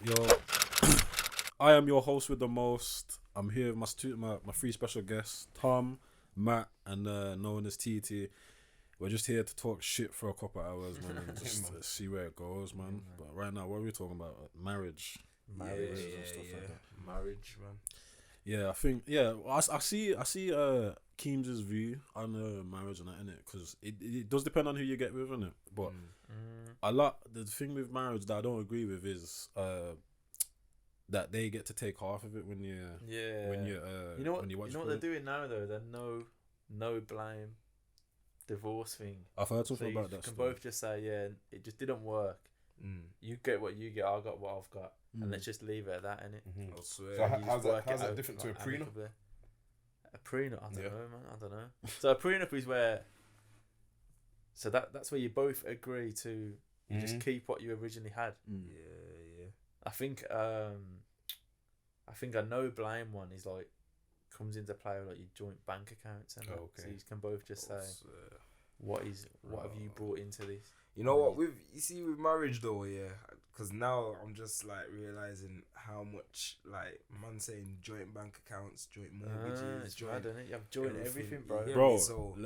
Yo, I am your host with the most. I'm here with my three special guests, Tom, Matt, and known as TT. We're just here to talk shit for a couple of hours, man, and just see where it goes, man. But right now, what are we talking about? Marriage. Marriage, like that. Marriage, man. Yeah, I think I see Keems's view on marriage and that, innit? Because it does depend on who you get with, innit? But the thing with marriage that I don't agree with is that they get to take half of it when you you know what they're doing now though, they're no blame divorce thing. I've heard something about that. You can both just say it just didn't work. You get what you get, I got what I've got, and let's just leave it at that, innit? I swear. So how's that different to a prenup? A prenup, I don't know, man. I don't know. So a prenup is where, so that's where you both agree to just keep what you originally had. Yeah. I think a no blame one is like comes into play with like your joint bank accounts and so you can both just say what have you brought into this. You know what, with marriage though, because now I'm just like realizing how much like man saying joint bank accounts, joint mortgages, it's mad, isn't it? You have joint everything, bro. Bro, so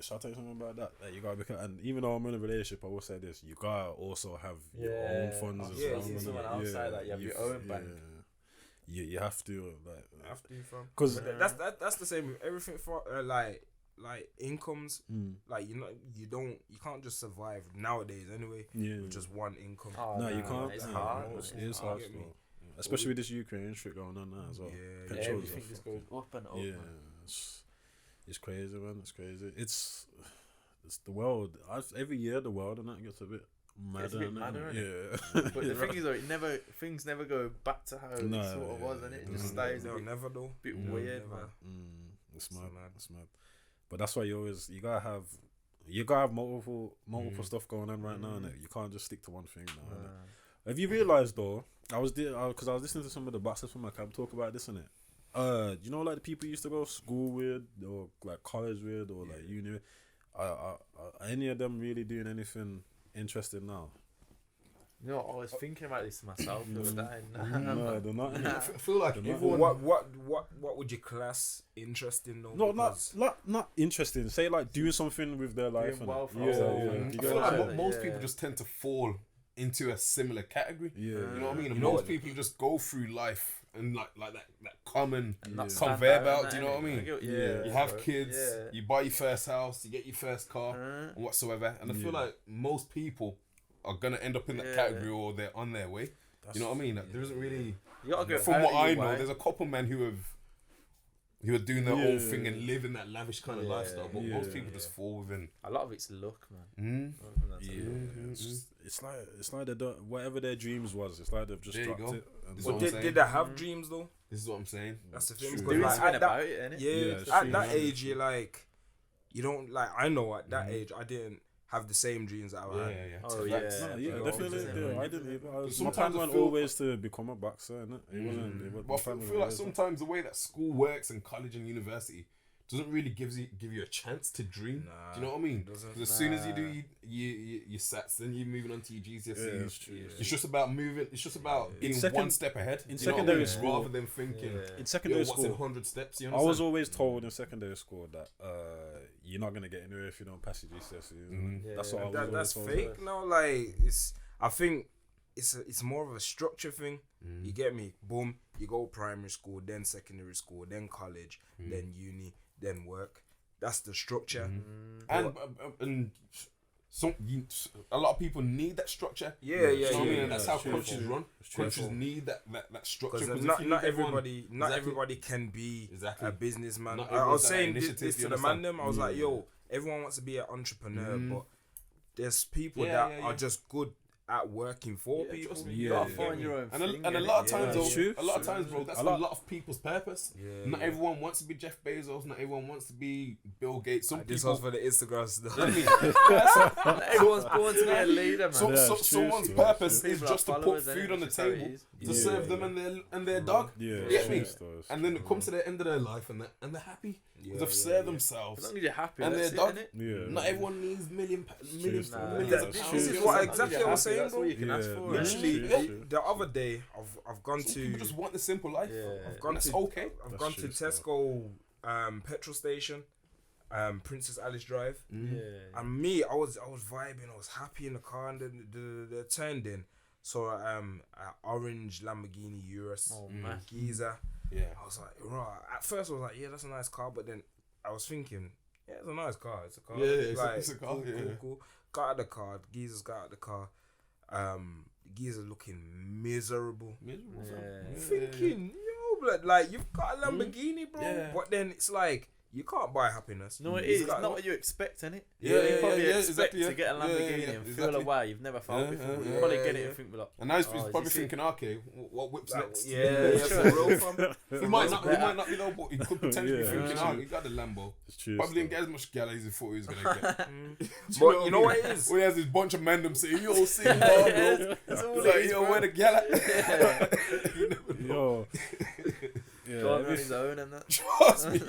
shall I tell you something about that? Like you gotta and even though I'm in a relationship, I will say this: you gotta also have your own funds as well. Someone outside that you have your own bank. You have to fam. Because that's the same with everything for like incomes. Like you can't just survive nowadays anyway with just one income. You can't. It's hard. It is hard, especially with this Ukraine shit going on now as well. Everything just goes up and up. Yeah, it's crazy, man. It's crazy. It's the world. Every year the world and that gets a bit madder. Yeah. But the thing is, though, things never go back to how it sort of was, and it just stays a bit weird, man. It's mad. But that's why you gotta have multiple stuff going on right now, innit? You can't just stick to one thing now, innit? Have you realised though? Because I was listening to some of the bosses from my cab talk about this, innit? You know, like the people you used to go to school with, or like college with, or like uni with. Are any of them really doing anything interesting now? You know, I was thinking about this myself the other day. No, they're not. I feel like everyone. What would you class interesting though? No, not interesting. Say like doing something with their life. Well I feel like most people just tend to fall into a similar category. Yeah, you know what I mean. Most people just go through life and like that common conveyor belt. Do you know what I mean? You have kids, you buy your first house, you get your first car, and whatsoever. And I feel like most people are gonna end up in that category, or they're on their way. You know what I mean? There isn't really. From what I know, there's a couple men who are doing their own thing and living that lavish kind of lifestyle. But most people just fall within. A lot of it's luck, man. It's like they don't, whatever their dreams was. It's like they've just dropped it. But did they have dreams though? This is what I'm saying. That's the thing. There is something about it, innit? At that age, you're like, you don't like. I know at that age, I didn't have the same dreams that I had. Definitely. I didn't either. My plan went always to become a boxer, innit? But I feel like sometimes the way that school works and college and university doesn't really give you a chance to dream. Do you know what I mean? Because as soon as you do your SATs, then you're moving on to your GCSEs. It's just about moving. It's just about being one step ahead in secondary school, rather than thinking in secondary what's school. in 100 steps. I was always told in secondary school that you're not gonna get anywhere if you don't pass your GCSEs. That's what I was That's told. fake. No, like I think it's more of a structure thing. You get me? Boom. You go primary school, then secondary school, then college, then uni, then work. That's the structure. And a lot of people need that structure. Yeah. I mean, and that's how countries run. Countries need that structure. Because not everybody can be a businessman. I was saying this to the man them. I was like, yo, everyone wants to be an entrepreneur, but there's people that are just good at working for people. You gotta find your own thing. And a lot of times, bro, that's a lot of people's purpose. Not everyone wants to be Jeff Bezos. Not everyone wants to be Bill Gates. This was for the Instagram stuff. Everyone's born to be a leader, man. Someone's purpose is just to put food on the table, to serve them and their dog. You get me? And then it comes to the end of their life and they're happy. They've served themselves. As long as you're happy, and they're done. Not everyone needs millions of pounds. This is what exactly I was saying. That's all you can ask for. Literally, the other day, I've gone to. People just want the simple life. I've gone to Tesco petrol station. Princess Alice Drive. And me, I was vibing. I was happy in the car, and the turned in. So orange Lamborghini Urus, Giza. Yeah. I was like, right. At first I was like, yeah, that's a nice car, but then I was thinking, yeah, it's a nice car. It's a car. Yeah, it's a car. Cool. Got out of the car. Giza's got out of the car. Giza looking miserable. Thinking, yo, blood, like you've got a Lamborghini, bro. Yeah. But then it's like, you can't buy happiness. No, it is. It's not what you expect, innit? You probably expect to get a Lamborghini and feel a way you've never felt before. You probably get it and think, like, and now he's probably thinking, okay, what whips next? He might not be though, but he could potentially be thinking, he got the Lambo. Probably didn't get as much gal as he thought he was gonna get. But you know what it is? Well, he has this bunch of men them saying, yo, see him, bro. That's all like, yo, where the gal at? Yo. Driving on his own and that. Trust me,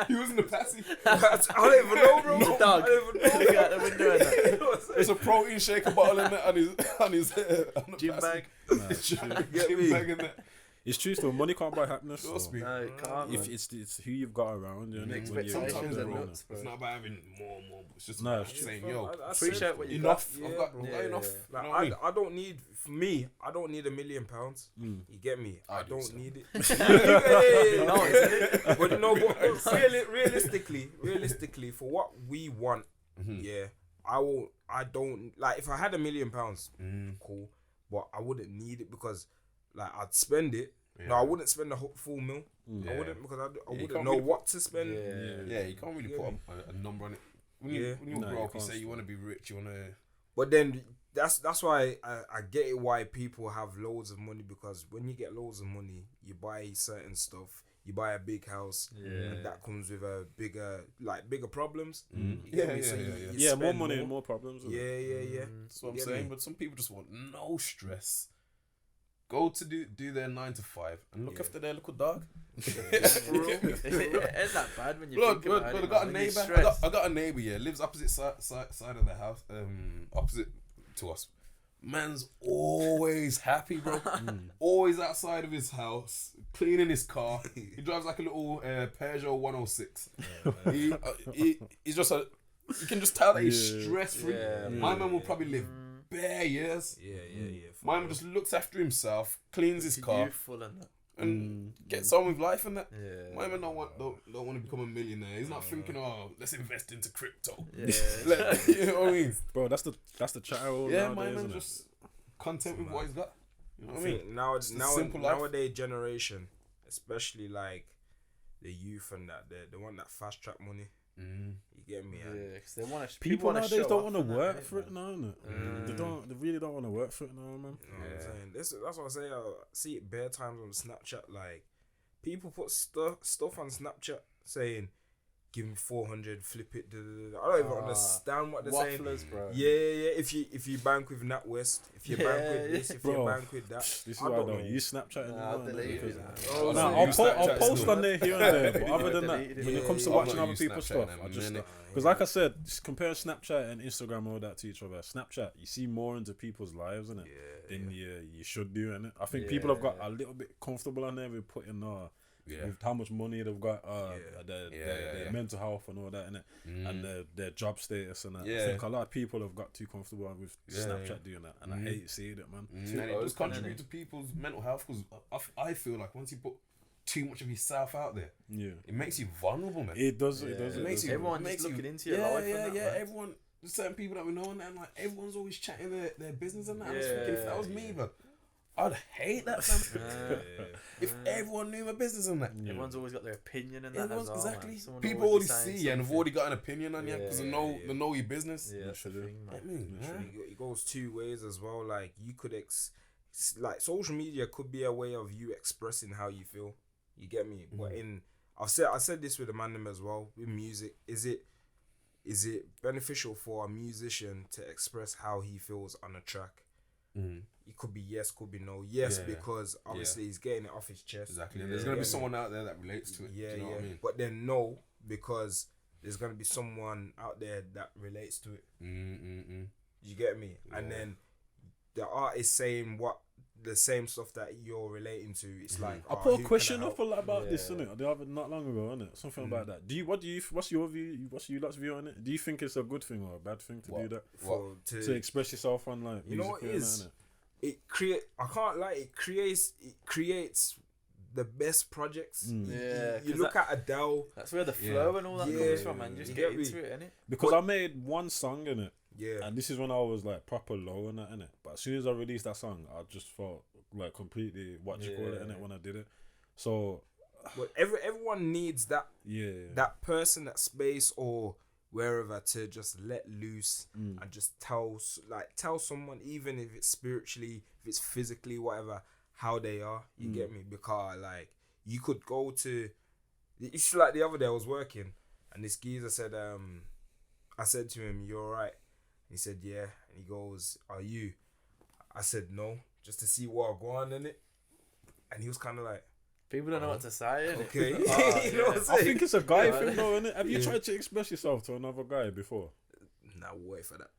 he was in the passy. I don't even know, bro. The dog. Look out the window and that. There's a protein shaker bottle in there on his gym bag. Gym bag in there. It's true, so money can't buy happiness. Trust me. No, it can't. If it's who you've got around, you know, expectations are nuts, bro. It's not about having more and more. It's just about saying, yo, appreciate what you enough. got. I've got enough. Like, I don't need. For me, I don't need £1 million. You get me? I don't need it. But no, realistically, for what we want, I don't like. If I had £1 million, cool, but I wouldn't need it because, like, I'd spend it. Yeah. No, I wouldn't spend the full meal. I wouldn't, because I wouldn't know what to spend. Yeah, you can't really put a number on it. When you're broke, you say you want to be rich, you want to. But then that's why I get it why people have loads of money, because when you get loads of money, you buy certain stuff. You buy a big house, and that comes with a bigger problems. More money and more problems. That's what I'm saying. But some people just want no stress. Go to do their 9 to 5 and look after their little dog. It's that bad when you think about it. I got a neighbour. I got a neighbour. Lives opposite side of the house. Opposite to us. Man's always happy, bro. Always outside of his house, cleaning his car. He drives like a little Peugeot 106. He's just you can just tell that he's stress free. My man will probably live bare years. My man just looks after himself, cleans his car, and gets on with life and that. My man don't want to become a millionaire. He's not thinking, let's invest into crypto. You know what I mean? Bro, that's the chatter all nowadays, my man just content with what he's got. You know what I mean? Nowadays generation, especially like the youth and that, they want that fast track money. You get me? Because they want to. People nowadays don't want to work for it now, innit? They really don't want to work for it now, man. That's what I say. I see it bare times on Snapchat. Like, people put stuff on Snapchat saying, "Give me 400, flip it." I don't even understand what they're saying. Bro. Yeah. If you bank with NatWest, if you bank with this, if you bank with that. This is why I don't use Snapchat anymore. I'll post on there here and there, but other than that, when it comes to watching other people's stuff, I just because, like I said, just compare Snapchat and Instagram all that to each other. Snapchat, you see more into people's lives, innit? Than you should do, innit? I think people have got a little bit comfortable on there with putting with how much money they've got, their mental health and all that, innit? And their job status and that. I think a lot of people have got too comfortable with Snapchat doing that, and I hate seeing it, man. And it does contribute to people's mental health, because I feel like once you put too much of yourself out there, it makes you vulnerable, man. It does. Everyone's just looking into your life. Everyone, certain people that we know, and like everyone's always chatting their business and that. I was thinking, if that was me, but I'd hate that, fam. If everyone knew my business and that. Everyone's always got their opinion and that as well. Exactly. People already see you and have already got an opinion on you because they know your business. It goes two ways as well. Like, you could like, social media could be a way of you expressing how you feel. You get me? But I said this with the man as well, with music. Is it beneficial for a musician to express how he feels on a track? It could be yes, could be no. Yes, because obviously he's getting it off his chest. Exactly. And there's going to be someone out there that relates to it. Do you know what I mean? But then no, because there's gonna be someone out there that relates to it. You get me? Yeah. And then the artist saying the same stuff that you're relating to. It's like I put a question up about this, innit? The other not long ago, innit? Something about that. What's your view? What's your lot's view on it? Do you think it's a good thing or a bad thing to do that? To express yourself online? You know what it is? I can't lie. It creates the best projects. You look at Adele. That's where the flow and all that comes from, man. Just get into it, innit? Because I made one song, innit? Yeah. And this is when I was like proper low in that, innit? But as soon as I released that song, I just felt like completely innit, when I did it. So but everyone needs that that person, that space or wherever to just let loose and just tell someone, even if it's spiritually, if it's physically, whatever, how they are. You get me? Because like you could go to, it's like the other day I was working and this geezer said, I said to him, "You alright?" He said, "Yeah." And he goes, "Are you?" I said, "No," just to see what I go on in it. And he was kind of like, people don't know what to say, innit? Okay. You know what I'm saying? I think it's a guy thing though, innit? Have you tried to express yourself to another guy before? Nah, wait for that.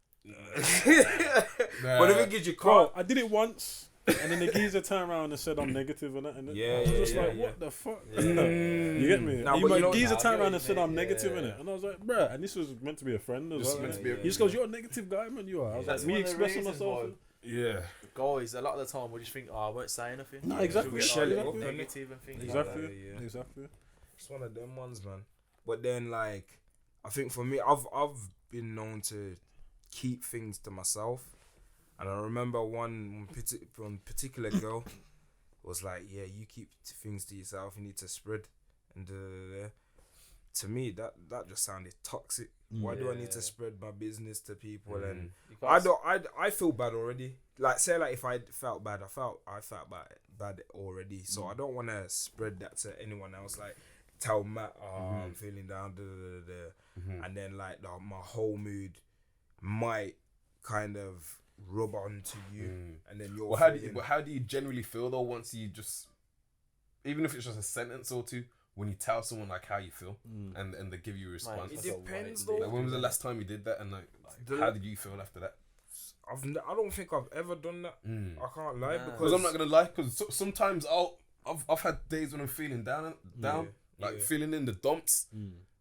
But the thing is, you can't. Bro, I did it once. And then the geezer turned around and said I'm negative and that. And I was just like, what the fuck? You get me? Nah, and geezer turned around and said I'm negative in it. And I was like, bruh, and this was meant to be a friend as well. He just goes, "You're a negative guy, man, you are." I was like, me expressing myself. Yeah. Guys, a lot of the time we just think, I won't say anything. No, exactly. Negative and things exactly. Exactly. It's one of them ones, man. But then, like, I think for me, I've been known to keep things to myself. And I remember one particular girl was like, "Yeah, you keep things to yourself. You need to spread." And to me, that just sounded toxic. Why do I need to spread my business to people? And I feel bad already. Like, say, like, if I felt bad, I felt bad already. So I don't want to spread that to anyone else. Like, tell Matt, I'm feeling down, and then like my whole mood might kind of rub onto you, and then you're. How do you generally feel though once you just, even if it's just a sentence or two, when you tell someone like how you feel and they give you a response? It depends though. Like, when was the last time you did that, and how did you feel after that? I don't think I've ever done that. I can't lie because I'm not gonna lie. Because sometimes I've had days when I'm feeling down, feeling in the dumps,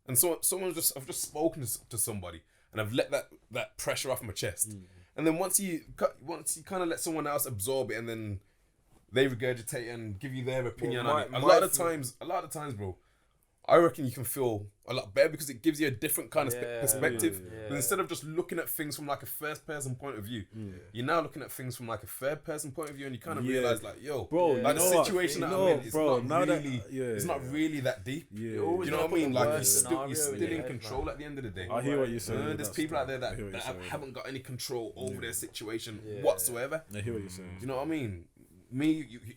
and so I've just spoken to somebody and I've let that pressure off my chest. And then once you kind of let someone else absorb it, and then they regurgitate and give you their opinion on it. A lot of times, bro, I reckon you can feel a lot better because it gives you a different kind of perspective. And instead of just looking at things from like a first person point of view, you're now looking at things from like a third person point of view, and you kind of realize like, yo, bro, like the situation that I'm in is not really that deep. You know what I mean? Like you're still in control at the end of the day. I hear what you're saying. There's people out there that haven't got any control over their situation whatsoever. I hear what you're saying. You know what I mean?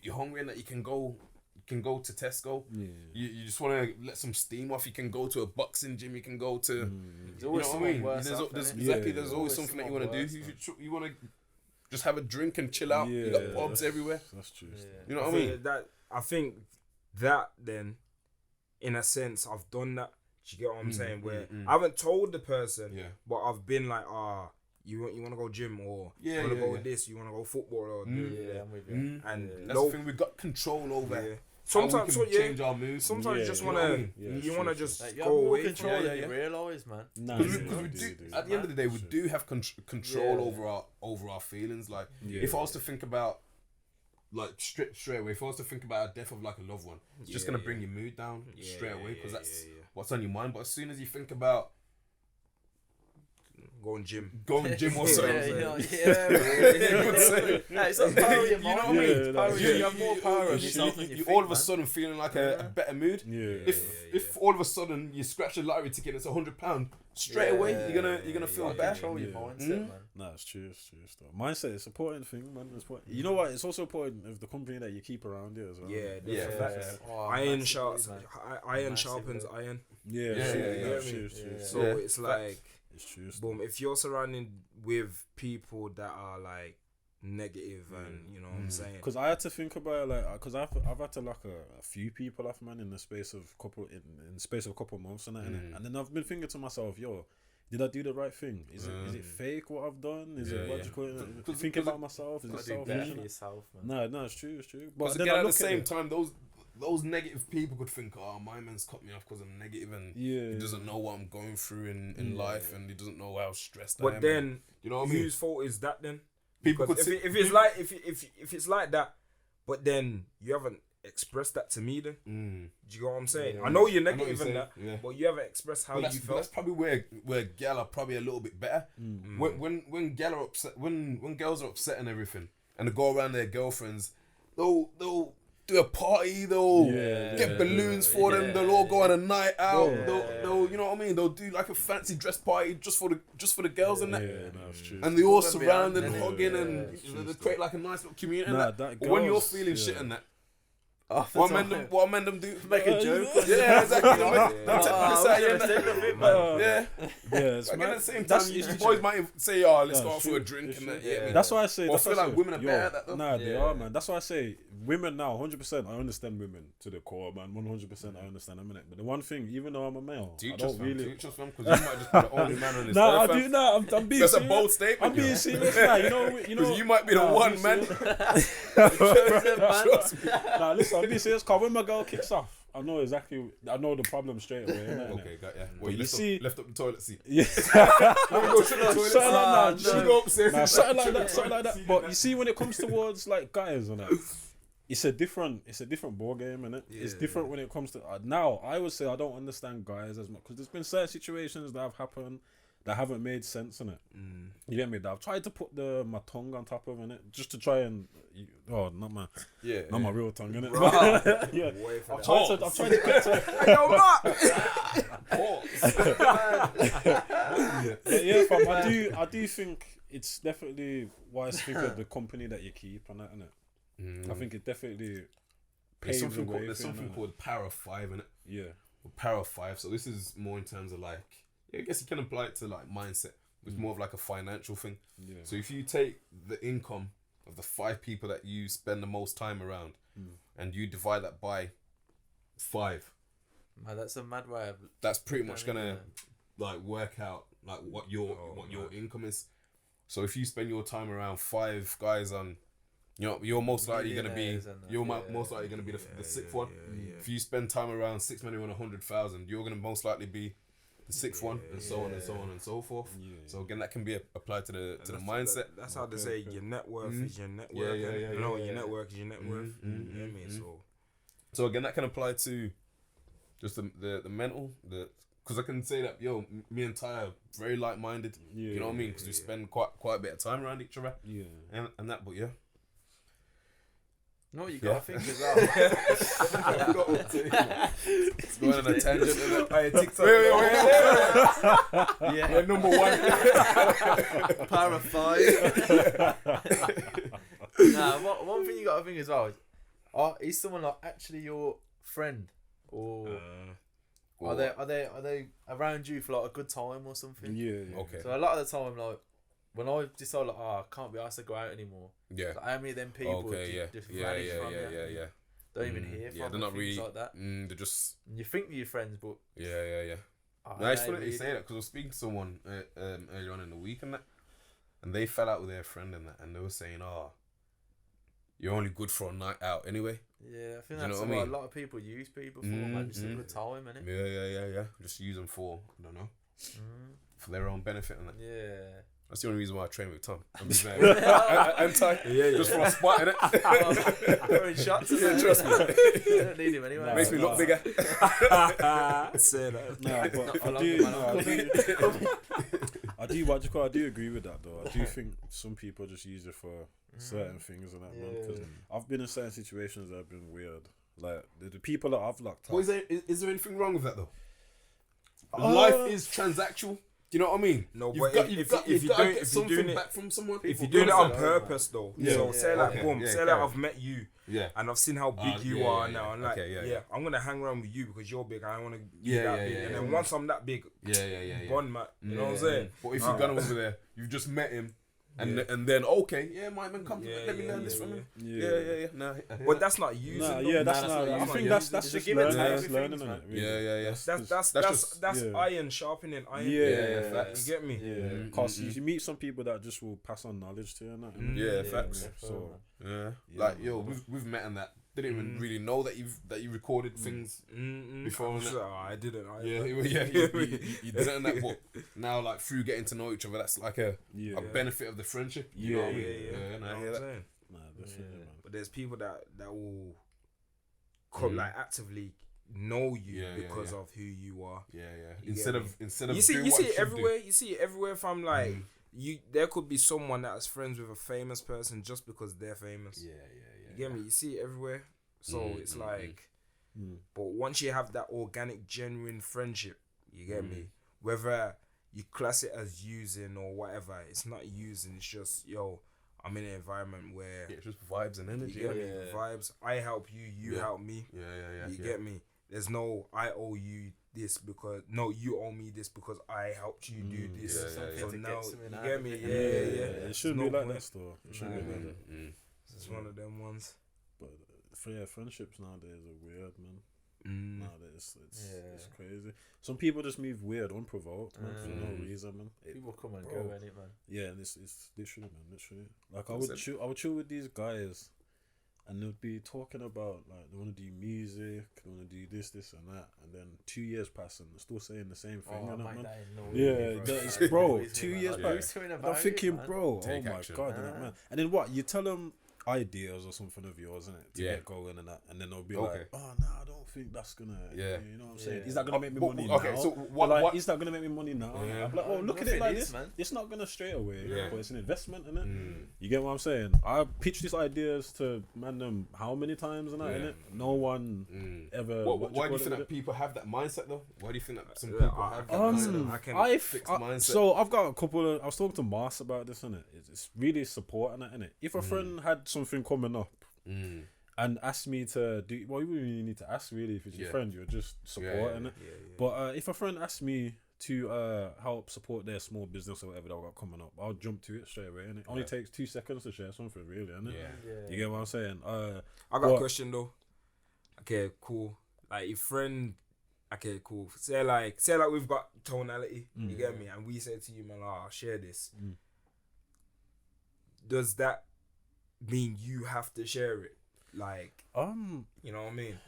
You're hungry and that you can go to Tesco. You just want to let some steam off. You can go to a boxing gym. You can go to, you know what I mean? There's always something that you want to do. You want to just have a drink and chill out. You got pubs everywhere. That's true. You know what I mean? I think that then, in a sense, I've done that. Do you get what I'm saying? Where I haven't told the person, but I've been like, you want to go gym, or you want to go with this, you want to go football, or I'm with you. And that's the thing, we've got control over. Sometimes we can change our moves. Sometimes you just want to just like, go away control from it. You realise, man. Because we do. At the end of the day, we do have control over our feelings. Like if I was to think about, like straight away, if I was to think about a death of like a loved one, it's just gonna bring your mood down straight away because that's what's on your mind. But as soon as you think about going gym or something. It's like power of your mind. You know what I mean? You have more power of yourself than you think, all of a sudden feeling like a better mood. If all of a sudden you scratch a lottery ticket and it's £100, straight away you're gonna feel bad. Control your mindset, man. No, it's true. Mindset is an important thing, man. You know what? It's also important of the company that you keep around you as well. Iron sharpens iron. So it's like, it's true. Boom. If you're surrounded with people that are like negative and you know what I'm saying. Because I had to think about it, like, because I've had to lock a few people off, man, in the space of a couple months and that, innit? And then I've been thinking to myself, yo, did I do the right thing? Is it fake what I've done? Is it what you call it? Thinking about myself? Is it selfish? No, it's true. But then at the same time, those negative people could think, oh, my man's cut me off because I'm negative and he doesn't know what I'm going through in life and he doesn't know how stressed I am. But then, you know what I mean? Whose fault is that then? People could if it's like that, but then you haven't expressed that to me, then do you get what I'm saying? Yeah, I know you're negative in that, but you haven't expressed how you felt. That's probably where gal are probably a little bit better. When gal are upset, when girls are upset and everything, and they go around their girlfriends, they'll do a party, they'll get balloons for them, they'll all go on a night out, they'll you know what I mean, they'll do like a fancy dress party just for the girls and that. That's true. And they all surround and hugging and they create like a nice little community. But when you're feeling shit and that, what men them do? Make a joke. Yeah, exactly. It's like at the same time, you boys might say, "Oh, let's go out for a drink." And that. That's why I say. I feel like women are better at that, though. Nah, they are, man. That's why I say women now. 100%, I understand women to the core, man. 100%, I understand them. But the one thing, even though I'm a male, I don't really. Teach us, man, because you might just be the only man on this. Nah, I do. Nah, I'm being serious. That's a bold statement. I'm being serious. Nah, you know. You might be the one, man. Nah, listen, I'm being serious. Cause when my girl kicks off, I know the problem straight away. Okay, got ya. Well, you left up the toilet seat. Yeah. Let me go to the toilet. Something like that. But you see, when it comes towards like guys and that, it's a different ball game, innit? It's different when it comes to now. I would say I don't understand guys as much because there's been certain situations that have happened that haven't made sense in it. You get me? That I've tried to put my tongue on top of it just to try and not my real tongue in it. Yeah, I've tried to get to. Fam, I do think it's definitely wise to think of the company that you keep and that, innit? I think it definitely paves the way. There's something called Power of 5 in it. Yeah, Power of 5. So this is more in terms of like. I guess you can apply it to like mindset. It's more of like a financial thing. Yeah. So if you take the income of the 5 people that you spend the most time around, and you divide that by 5, man, that's a mad way. That's pretty much gonna like work out like what your income is. So if you spend your time around 5 guys on, you're most likely gonna be most likely gonna be the 6th one. If you spend time around 6 million on 100,000, you're gonna most likely be the 6th one, and so on and so on and so forth. So again, that can be applied to the mindset. That's how they say your net worth is your net worth. Your network is your net worth. You know what I mean? So again, that can apply to just the mental, because I can say that me and Ty are very like-minded. You know what I mean? Because we spend quite a bit of time around each other. And that, but No, you got to think as well. It's going on a tangent. TikTok. We're number 1. Power of 5. One thing you got to think as well is someone like actually your friend, or are they around you for like a good time or something? Yeah. Okay. So a lot of the time, like when I decide like, I can't be asked to go out anymore. Yeah. Like, how many of them people just vanish from you? Don't even hear from they're not really like that. They're just. And you think they're your friends, but Yeah. I just wanted to say that because I was speaking to someone earlier on in the week and that, and they fell out with their friend and that, and they were saying, you're only good for a night out anyway. Yeah, I think that's what a lot of people use people for, man. Just a good time, innit? Yeah. Just use them for, I don't know, for their own benefit and that. Yeah. That's the only reason why I train with Tom. I'm tight. Just for a spot, innit? Throwing shots. Trust me. I don't need him anyway. Makes me look bigger. Say that. I do agree with that though. I do think some people just use it for certain things and that, man. Because I've been in certain situations that have been weird. Like the people that I've locked up. Is there anything wrong with that though? Life is transactional. Do you know what I mean? No, but if you're doing it back from someone, if you're doing it on purpose though, so say like boom, say like I've met you, and I've seen how big you are now, and like I'm gonna hang around with you because you're big. I want to be that big, and then once I'm that big, bond, man. You know what I'm saying? But if you've gone over there, you've just met him. and then okay, my man, come, let me learn this from him. Yeah. Nah, but that's not using. That's not. I think that's just learning. Yeah. That's iron sharpening iron. Yeah, you get me. Yeah, because you meet some people that just will pass on knowledge to you, and that. Yeah, facts. So like we've met and that. Didn't even really know that you recorded things before. I didn't. You didn't and that, but now like through getting to know each other, that's like a benefit of the friendship. You know what I mean? And I hear that. But there's people that will come like actively know you because of who you are. Instead of you see it everywhere. You see it everywhere. If I'm like there could be someone that's friends with a famous person just because they're famous. You get me? You see it everywhere. So it's like, but once you have that organic, genuine friendship, you get me? Whether you class it as using or whatever, it's not using. It's just, I'm in an environment where it's just vibes and energy. You get me? Vibes. I help you. You help me. You get me? There's no I owe you this because you owe me this because I helped you do this. So now you get me? It shouldn't be like that, though. It shouldn't be like that. It's one of them ones. But friendships nowadays are weird, man. Nowadays it's crazy. Some people just move weird, unprovoked, man, for no reason, man. People come and go, ain't it, man? Yeah, and it's literally, man, literally. Like I would chill with these guys, and they'd be talking about like they want to do music, they want to do this, and that, and then 2 years pass and they're still saying the same thing, man. Bro, 2 years back, I'm thinking, bro, oh my god, man. And then what? You tell them ideas or something of yours, isn't it, to get going and that, and then they'll be like, oh no, I don't think that's gonna, you know what I'm saying? Is that gonna make me money now? Okay, so what? Is that gonna make me money now? I'm like, oh, look at it like this, man. It's not gonna straight away, but it's an investment, isn't it? You get what I'm saying? I pitched these ideas to them how many times and that, innit? No one ever. Why do you think that people have that mindset though? Why do you think that some people have that mindset? Fixed mindset. So I've got a couple of. I was talking to Mars about this, innit? It's really supporting it, innit? If a friend had something coming up and asked me to do, well, you wouldn't really need to ask really if it's your friend, you're just supporting it. But if a friend asked me to help support their small business or whatever they've got coming up, I'll jump to it straight away, and it only takes 2 seconds to share something, really, innit? You get what I'm saying? I got a question though. Okay, cool. Like your friend. Okay, cool. Say like we've got tonality. You get me? And we say to you, man, I'll share this. Does that mean you have to share it? Like, you know what I mean?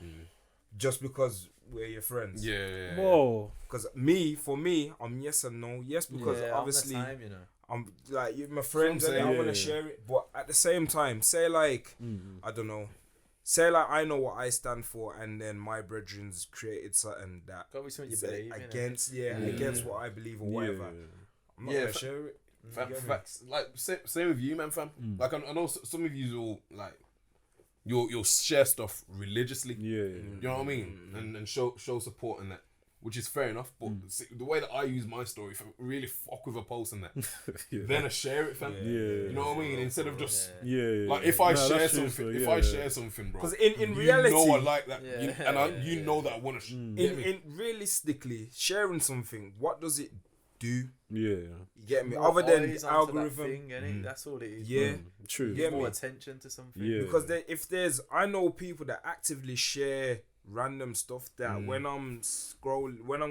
Just because we're your friends. Whoa. Because for me, I'm yes and no. Yes, because obviously, I'm the time, I'm like, you're my friends and I want to share it. But at the same time, say like, I don't know. Say like I know what I stand for, and then my brethren's created something that against against what I believe or whatever. I'm not gonna share it. Facts. Like same with you, man, fam. Like I know some of you will like you'll share stuff religiously. You know what I mean, and show support and that, which is fair enough. But the way that I use my story, if I really fuck with a post and that, then I share it, fam. You know what I mean? Instead of just like if I share something, bro. Because in reality, I like that, and you know that I want to. In realistically, sharing something, what does it do? You get me? Other than the algorithm, thing, that's all it is. True. Get more attention to something. Because I know people that actively share random stuff that when I'm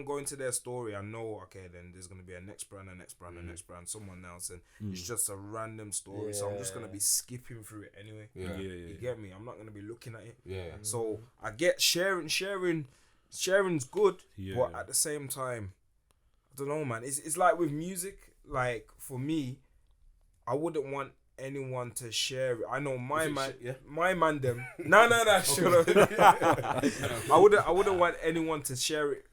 going to their story, I know, okay, then there's gonna be a next brand, someone else, and it's just a random story. So I'm just gonna be skipping through it anyway. You get me? I'm not gonna be looking at it. So I get sharing's good, but at the same time, I don't know, man. It's like with music. Like for me, I wouldn't want anyone to share it. I know my man them. No, shut up. I wouldn't want anyone to share it.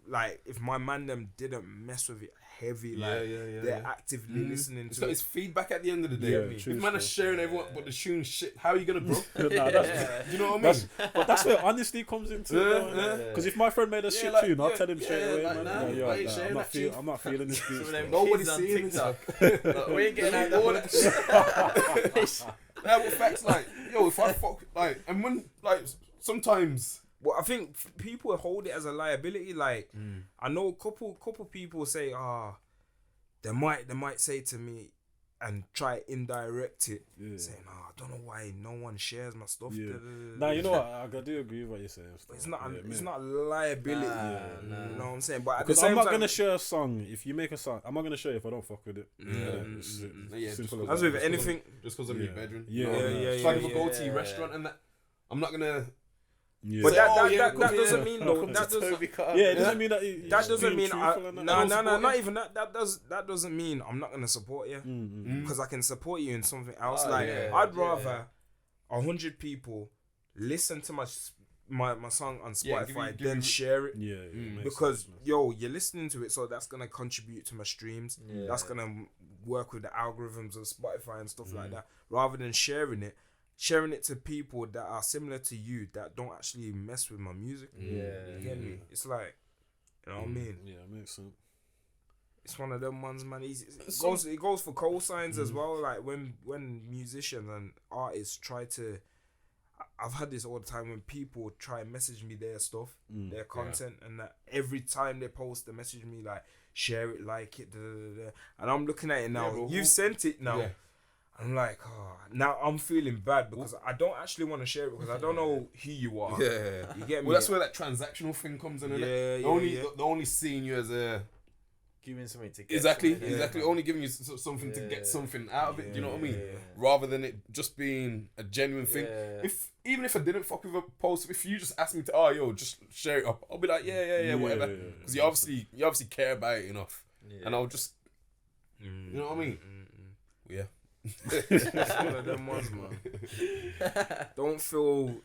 Like if my man them didn't mess with it heavy, like they're actively listening to it. It's feedback at the end of the day. If man is sharing everyone but the tune shit, how are you gonna bro? You know what I mean? But that's where honesty comes into it. Because if my friend made a shit tune, I'll tell him straight away, man. I'm not feeling this beat. Nobody's seeing this. We ain't getting out that. What facts like? Yo, if I fuck like, and when like sometimes. Well, I think people hold it as a liability. Like, I know a couple people say, they might say to me, and try indirect it, saying, "Oh, I don't know why no one shares my stuff." Yeah. Nah, you know what? I do agree with what you're saying. But it's not. It's not liability. You know what I'm saying? But at the Because same I'm not time, gonna share a song. If you make a song, I'm not gonna share it if I don't fuck with it. Simple as with anything, just because I'm your bedroom. Yeah. It's like if I go to your restaurant and that, I'm not gonna. Yeah. But that doesn't mean though. That doesn't. It doesn't mean that. That doesn't mean no, not even that. That doesn't mean I'm not gonna support you because I can support you in something else. I'd rather 100 people listen to my song on Spotify than share it. Because you're listening to it, so that's gonna contribute to my streams. That's gonna work with the algorithms of Spotify and stuff like that. Rather than sharing it to people that are similar to you that don't actually mess with my music. You get me? It's like, you know what I mean? Yeah, it makes sense. It's one of them ones, man. It goes for cosigns as well. Like when musicians and artists try to, I've had this all the time when people try and message me their stuff, their content, and that every time they post, they message me like, share it, like it, and I'm looking at it now. You've sent it now. I'm like, now I'm feeling bad because I don't actually want to share it because I don't know who you are. You get me? Well, that's where that transactional thing comes in. They're only seeing you as a giving something to get exactly. Only giving you something to get something out of it. Do you know what I mean? Rather than it just being a genuine thing. Even if I didn't fuck with a post, if you just asked me to, just share it up, I'll be like, whatever. Because you obviously care about it enough, and I'll just, you know what I mean? Yeah. It's one of them ones, man. Don't feel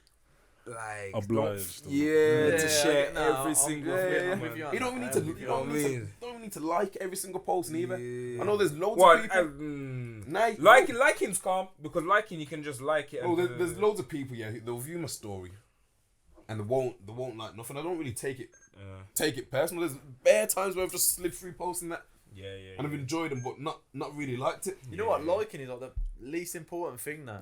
like obliged. To share every single thing. You don't need to like every single post neither. I know there's loads of people. Liking's calm because liking you can just like it. Oh, there's loads of people. They'll view my story, and they won't like nothing. I don't really take it personal. There's bare times where I've just slid through posting that. And I've enjoyed them, but not really liked it. You know what? Liking is like the least important thing now.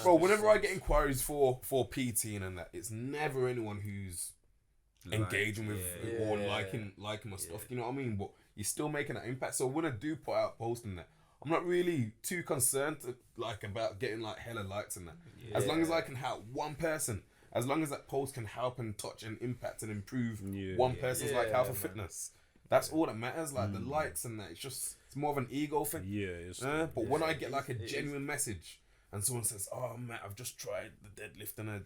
Bro, whenever I get inquiries for PT and that, it's never anyone who's engaging with or liking my stuff. You know what I mean? But you're still making that impact. So when I do put out posting that, I'm not really too concerned about getting like hella likes and that. As long as I can help one person. As long as that post can help and touch and impact and improve one person's health and fitness. That's all that matters, like the likes and that. It's more of an ego thing. But when I get like a genuine message and someone says, "Oh man, I've just tried the deadlift and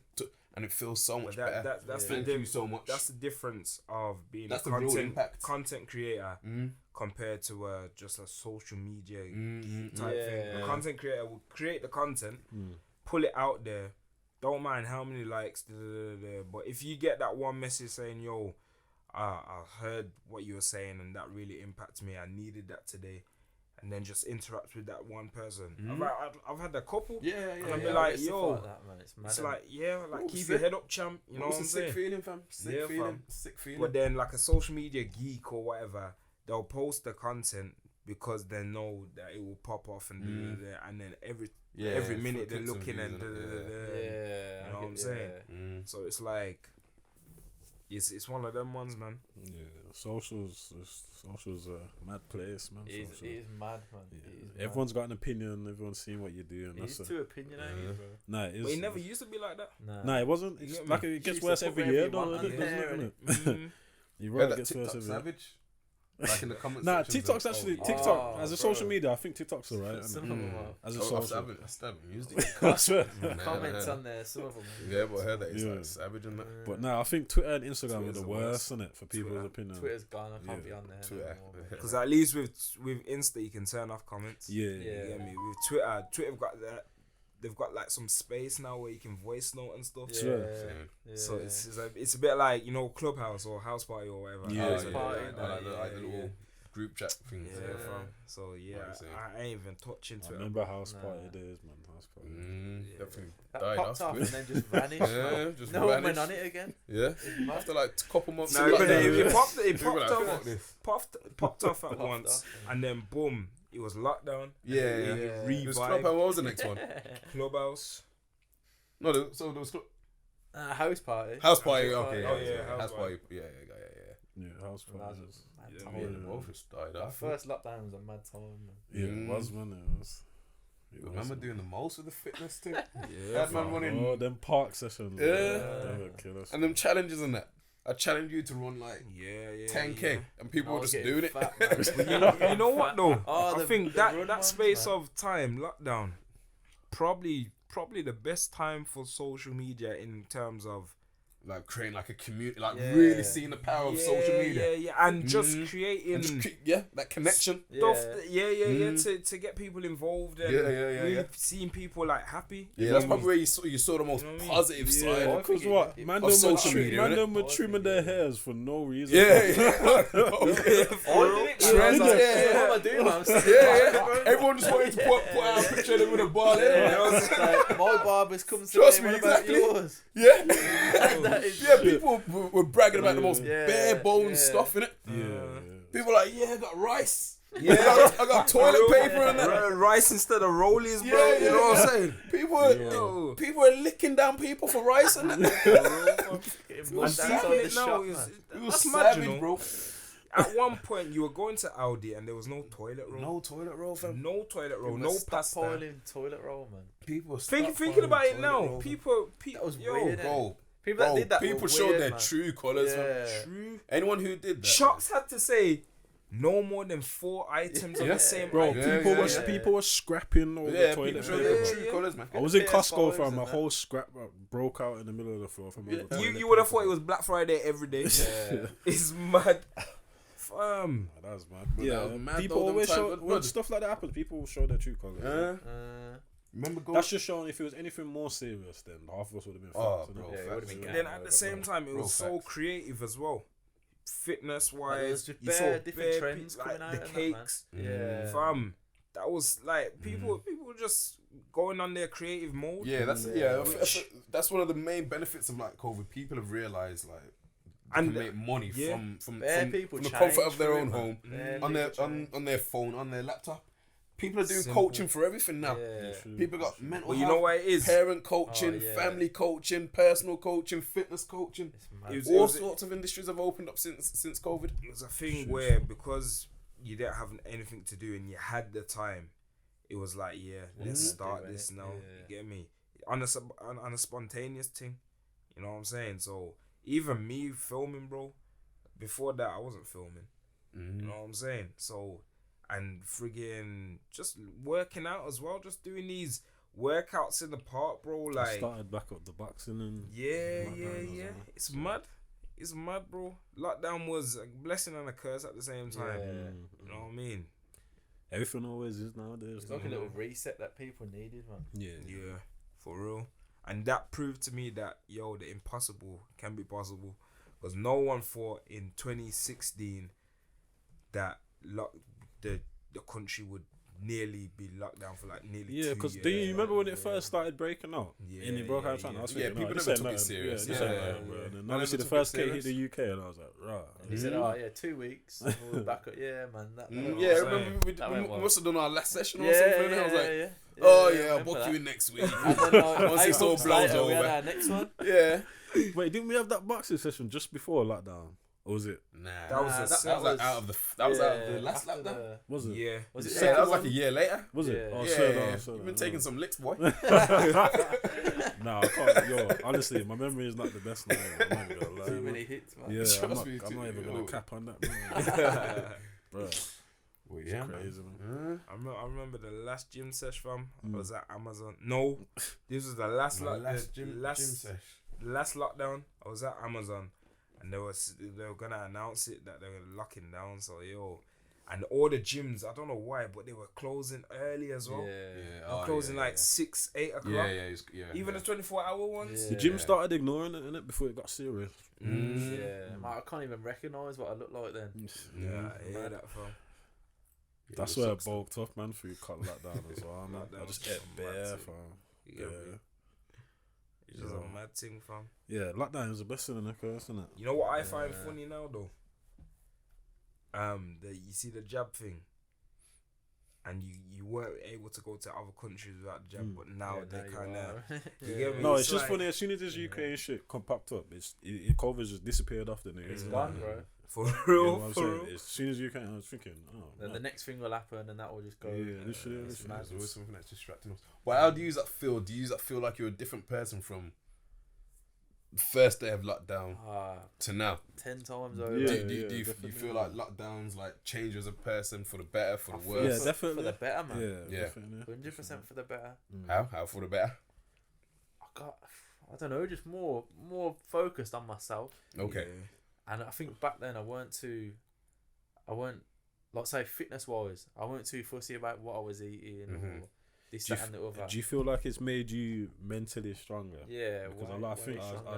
it feels so much better." Thank you so much. That's the difference of being a content creator compared to just a social media type thing. The content creator will create the content, pull it out there. Don't mind how many likes, but if you get that one message saying, "Yo, I heard what you were saying and that really impacted me. I needed that today," and then just interact with that one person. I've had a couple. And I'll be like, "Yo, like that, man. It's like, keep your head up, champ." You know what I'm saying? Sick feeling, fam. Sick feeling. But then, like a social media geek or whatever, they'll post the content because they know that it will pop off and then every minute they're looking and you know what I'm saying? So it's like. It's one of them ones, man. Yeah, social's a mad place, man. It is mad, man. Yeah. Everyone's got an opinion. Everyone's seeing what you do. It's too opinionated, bro. Nah, it is. But it never used to be like that. Nah, it wasn't. It's like it gets worse every year, though. You're right. It gets worse every year. Like in the comments. Nah, TikTok's actually TikTok as a social media. I think TikTok's alright. As a social, I still haven't used it. I swear. Comments on there, some of them. Yeah, but I heard that it's like savage and that. But nah, I think Twitter and Instagram are the worst, isn't it, for people's opinion. Twitter's gone. I can't be on there. Because at least with Insta you can turn off comments. Yeah. You get me? With Twitter got that. They've got like some space now where you can voice note and stuff. So it's a bit like, you know, Clubhouse or House Party or whatever. House Party, like the little group chat things. So I ain't even touching Twitter. I remember House Party days, man. House Party. Definitely. That popped off and then just vanished. Just no one went on it again. Yeah. After like a couple months. No, it popped off at once, and then boom. It was lockdown. It was Clubhouse. What was the next one? Clubhouse. No, there was House Party. House Party. Okay. House Party. Yeah. house parties. Both just died off. First lockdown was a mad time, man. Yeah, it was, man. It was. Remember doing the most with the fitness thing? Yeah, man running. Oh, them park sessions. Yeah. They would kill us. And them challenges and that. I challenge you to run like 10K, and people were just doing it. You know what though? Oh, I think that space of time, lockdown, probably the best time for social media in terms of like creating like a community, like really seeing the power of social media. and just creating that connection stuff. To get people involved and really seeing people like happy. Yeah, that's probably where you saw the most positive side. Because what? Man, of social media, man, were trimming their hairs for no reason. Everyone just wanted to put out a picture of them with a ball. My barber's come to Trust me. me, What about exactly. yours? People were bragging about the most bare bones stuff in it. People like, I got rice. I got toilet paper and that. Rice instead of rollies, bro. You know what I'm saying? People are licking down people for rice and that. It was mad, you know, bro. At one point, you were going to Aldi and there was no toilet roll. No toilet roll, fam. No toilet roll. No pasta. Piling toilet roll, man. People thinking about it now. People. That was weird, bro. People that did that. People showed their true colours, man. True. Anyone who did that. Shops had to say no more than 4 items of the same. Bro, people were scrapping over the toilet. People showed their true colours, man. I was in Costco, fam. A whole scrap broke out in the middle of the floor. You would have thought it was Black Friday every day. It's mad. That's mad. People always show when stuff like that happens. People show their true colours. Remember, that's just showing if it was anything more serious, then half of us would have been. Bro. Then at the same time, it was so creative as well. Fitness wise, you saw different trends coming out. The cakes, fam. That was like people just going on their creative mode. That's one of the main benefits of like COVID. People have realised like. And can make money from the comfort of their own home, on their phone, on their laptop. People are doing coaching for everything now. People got mental health, you know what it is? Parent coaching, family coaching, personal coaching, fitness coaching. All sorts of industries have opened up since COVID. It was a thing where because you didn't have anything to do and you had the time, it was like, let's start this now. You get me? On a spontaneous thing. You know what I'm saying? So even me filming, bro, before that I wasn't filming. You know what I'm saying? So, and friggin' just working out as well, just doing these workouts in the park, bro. Like I started back up the boxing and It's mad, bro. Lockdown was a blessing and a curse at the same time. You know what I mean? Everything always is nowadays. It's like a little reset that people needed, man. Yeah, for real. And that proved to me that the impossible can be possible, because no one thought in 2016 that the country would nearly be locked down for like nearly 2 years. Because do you remember when it first started breaking out? And it broke out of China. I was thinking, people never took it serious. And then obviously the first case hit the UK, and I was like, right. And he said, 2 weeks. We'll back up. Yeah, man. Remember we must have done our last session or something. And I was like, I'll book you in next week. Once it's all blows over. We had our next one. Yeah. Wait, didn't we have that boxing session just before lockdown? Or was it? Nah, that was out of the last lockdown. Was it? Yeah. Was it? Yeah, that was like a year later. Was it? Oh, you've been taking some licks, boy. Nah, I can't. Honestly, my memory is not the best now. I'm not gonna lie. Too many hits, man. Yeah, I'm not even gonna cap on that, man. Bro. Well, it's crazy, man. I remember the last gym sesh, fam. I was at Amazon. No, this was the last gym sesh. Last lockdown, I was at Amazon. And they were gonna announce it that they were locking down. So and all the gyms, I don't know why, but they were closing early as well. Closing 6, 8 o'clock. Even the 24-hour ones. The gym started ignoring it, innit, before it got serious. I can't even recognise what I look like then. I hear that, fam. That's where I bulked up, man, for you cut that down as well, man. I just ate bare, fam. It's just a mad thing, fam. Yeah, lockdown is the best thing in the curse, isn't it? You know what I find funny now, though? You see the jab thing? and you weren't able to go to other countries without the jab, but now they kind of. No, it's just funny. As soon as this Ukraine shit popped up, COVID just disappeared off the news. It's gone, bro. For real, you know for real. As soon as Ukraine, I was thinking, then the next thing will happen, and that will just go. Yeah, this shit. There's always something that's distracting us. But how do you feel? Do you feel like you're a different person from the first day of lockdown to now? 10 times over. Do you feel like lockdowns like change as a person for the better, for the worse? Yeah, definitely for the better, man. Yeah, 100% for the better. How for the better? I don't know, just more focused on myself. Okay. And I think back then I weren't like say fitness wise, I weren't too fussy about what I was eating or this, that, and the other. Do you feel like it's made you mentally stronger? Yeah, because a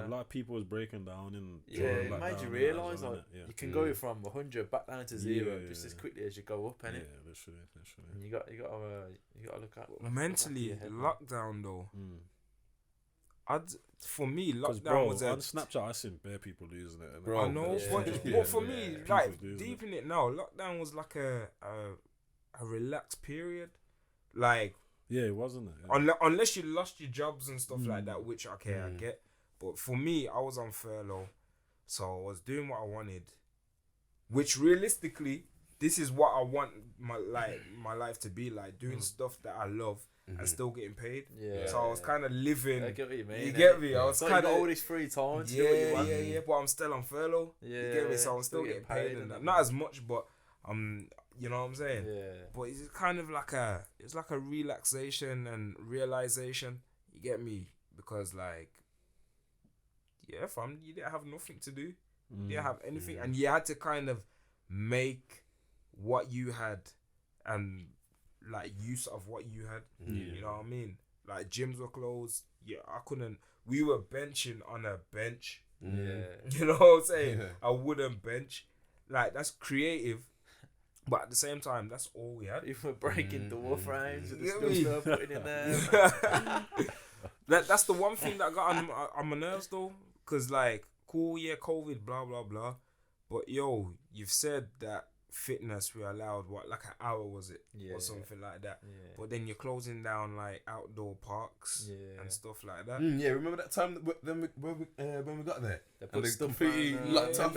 lot of people was breaking down and it made you realise like you can go from 100 back down to 0 just as quickly as you go up, innit? Yeah, literally. And you got to look at mentally lockdown though. For me, lockdown bro, was on Snapchat. I seen bare people losing it. Bro, I know, but for me, like deep in it now, lockdown was like a relaxed period, like it wasn't it. Yeah. Unless you lost your jobs and stuff like that, which I get. But for me, I was on furlough, so I was doing what I wanted, which realistically, this is what I want my life to be like, doing stuff that I love. And still getting paid. So I was kind of living. I get what you mean. You get me? I was so kind of all this free time. To do what you want. But I'm still on furlough. You get me? So I'm still getting paid and that. Not as much, but you know what I'm saying? Yeah. But it's kind of like a relaxation and realization. You get me? Because like, fam, you didn't have nothing to do. You didn't have anything, and you had to kind of make what you had and like use of what you had. You know what I mean? Like gyms were closed. I couldn't. We were benching on a bench. You know what I'm saying? A wooden bench. Like that's creative, but at the same time, that's all we had. If we're breaking door frames and still putting in there. That's the one thing that got on my nerves though, cause like cool, COVID, blah blah blah, but you've said that fitness we allowed like an hour, was it, or something like that, but then you're closing down like outdoor parks and stuff like that. Remember that time when we got there and they completely locked up,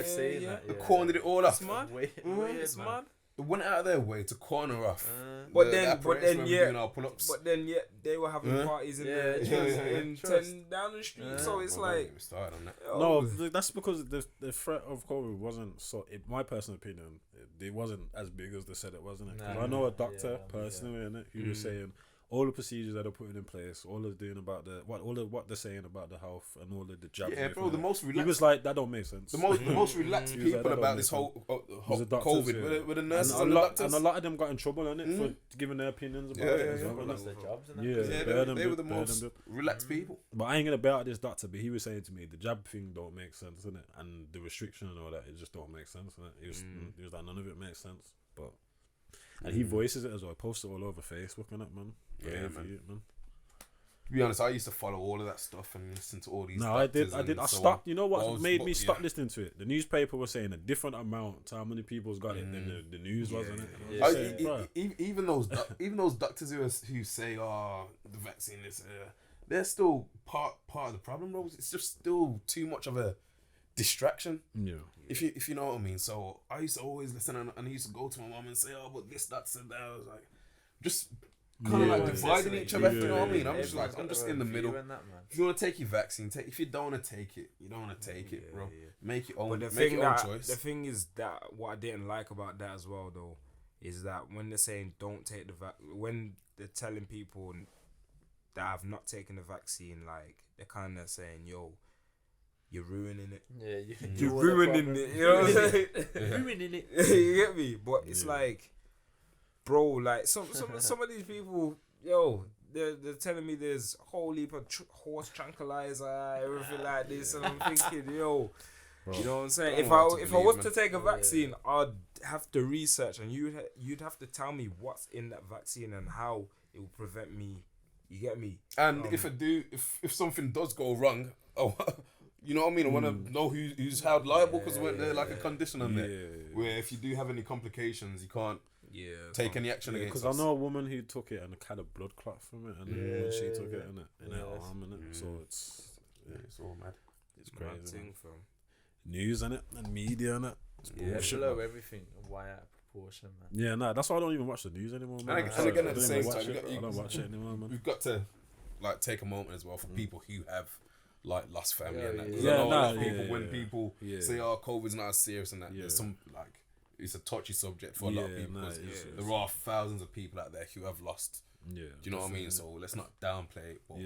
cornered it all off. It's mad. It went out of their way to corner off. But then they were having parties in 10 down the street. So it's like we started on that. No, that's because the threat of COVID wasn't so. In my personal opinion, it wasn't as big as they said it, wasn't it? Because I know a doctor personally, innit, who was saying all the procedures that are putting in place, all they're doing about what they're saying about the health and all of the jabs. Yeah, bro, the most relaxed. He was like, that don't make sense. The most relaxed people about this whole COVID were the nurses and the doctors. And a lot of them got in trouble on it for giving their opinions about it as well. Lost their jobs. They were the most relaxed people. But I ain't gonna bear out this doctor, but he was saying to me the jab thing don't make sense, innit? And the restriction and all that, it just don't make sense, innit? He was like, none of it makes sense. But and he voices it as well. Posts it all over Facebook and that, man. Man. To be honest, I used to follow all of that stuff and listen to all these. No, I did. I stopped. You know what made me stop listening to it? The newspaper was saying a different amount to how many people's got it than the news wasn't it? Even those doctors who say, the vaccine is, they're still part of the problem, bro. It's just still too much of a distraction. Yeah. If you know what I mean. So I used to always listen and I used to go to my mom and say, but this, that, and that. I was like, just kind of like dividing each other. You know what I mean? I'm just in the middle. If you want to take your vaccine, take. If you don't want to take it, you don't want to take it, bro. Make your own. Make your own choice. The thing is that what I didn't like about that as well, though, is that when they're saying don't take the when they're telling people that have not taken the vaccine, like they're kind of saying, you're ruining it. Yeah, you're ruining it. You know what I'm saying? Ruining it. You get me? But it's like, bro, like some of these people, they're telling me there's a whole heap of horse tranquilizer, everything like this, and I'm thinking, bro, you know what I'm saying? If I was to take a vaccine, I'd have to research, and you'd have to tell me what's in that vaccine and how it will prevent me. You get me? And if something does go wrong, you know what I mean? I want to know who's held liable because there's like a condition on there where if you do have any complications, you can't take any action against us. Because I know a woman who took it and had a blood clot from it, and then she took it in her arm, innit? So it's all mad. It's crazy. News, innit? And media, innit? It's blow everything way out of proportion, man. Yeah, nah, that's why I don't even watch the news anymore, man. And again, at the same time, I don't watch it anymore, man. We've got to like take a moment as well for people who have like lost family and that. When people say, "Oh, COVID's not as serious," and that there's some like it's a touchy subject for a lot of people. There are thousands of people out there who have lost. Do you know what I mean? So let's not downplay it. But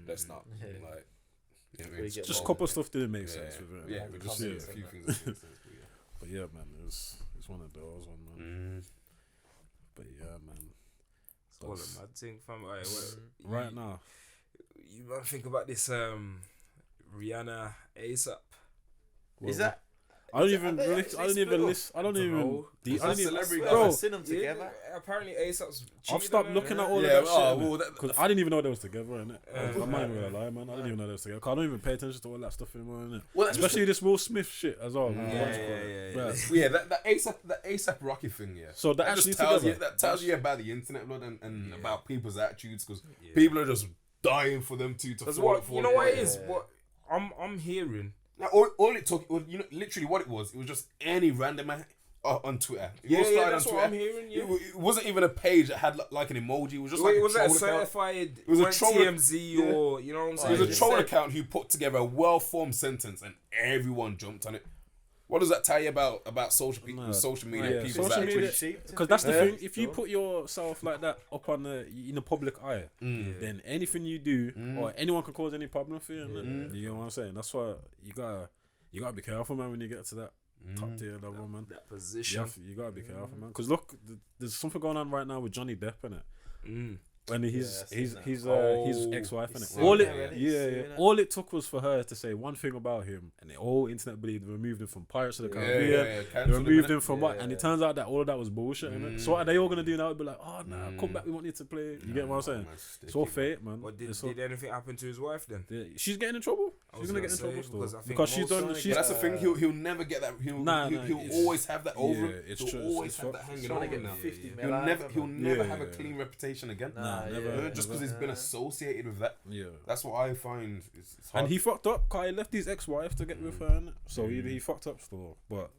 let's not like. Just a couple of stuff didn't make sense with it. Yeah, we just a few things that make sense. But yeah, man, it's one of those one, man. But yeah, man. It's all a mad thing, fam. Right now. You might think about this Rihanna ASAP. Is that? I don't even listen. I don't even. Bro, seen them together. Yeah, apparently ASAP's. I've stopped looking at all of that shit. Because I didn't even know they was together, innit? I'm not even gonna lie, man. I didn't even know they was together. Cause I don't even pay attention to all that stuff anymore, innit? Well, especially this Will Smith shit as well. Yeah, that ASAP Rocky thing, yeah. So that actually tells you about the internet, blood, and about people's attitudes, because people are just dying for them to fall. You know what it is? What I'm hearing. Now, all it took, literally what it was just any random man on Twitter. That's what I'm hearing. It wasn't even a page that had like an emoji. It was just it was a certified. It was a troll TMZ or you know what I'm saying. It was a troll account who put together a well-formed sentence and everyone jumped on it. What does that tell you about social media? Social media, because that's the thing. If you put yourself like that up on in the public eye, then anything you do or anyone can cause any problem for you. You know what I'm saying? That's why you gotta be careful, man. When you get to that top tier level, man. That position, you gotta be careful, man. Because look, there's something going on right now with Johnny Depp, innit? And his ex-wife, innit? All it took was for her to say one thing about him, and the whole internet believed they removed him from Pirates of the Caribbean. They removed him from what? And it turns out that all of that was bullshit, innit? So what are they all gonna do now? Be like, oh nah, come back, we want you to play. You get what I'm saying? It's all fate, man. What did anything happen to his wife then? She's getting in trouble. She's gonna get in trouble still because she's done. That's the thing. He'll never get that. He'll always have that over him. He'll always have that hanging over him. He'll never have a clean reputation again. Never. Just because he's been associated with that. Yeah. That's what I find. It's hard. And he fucked up. Cause he left his ex-wife to get with her, so he fucked up still. But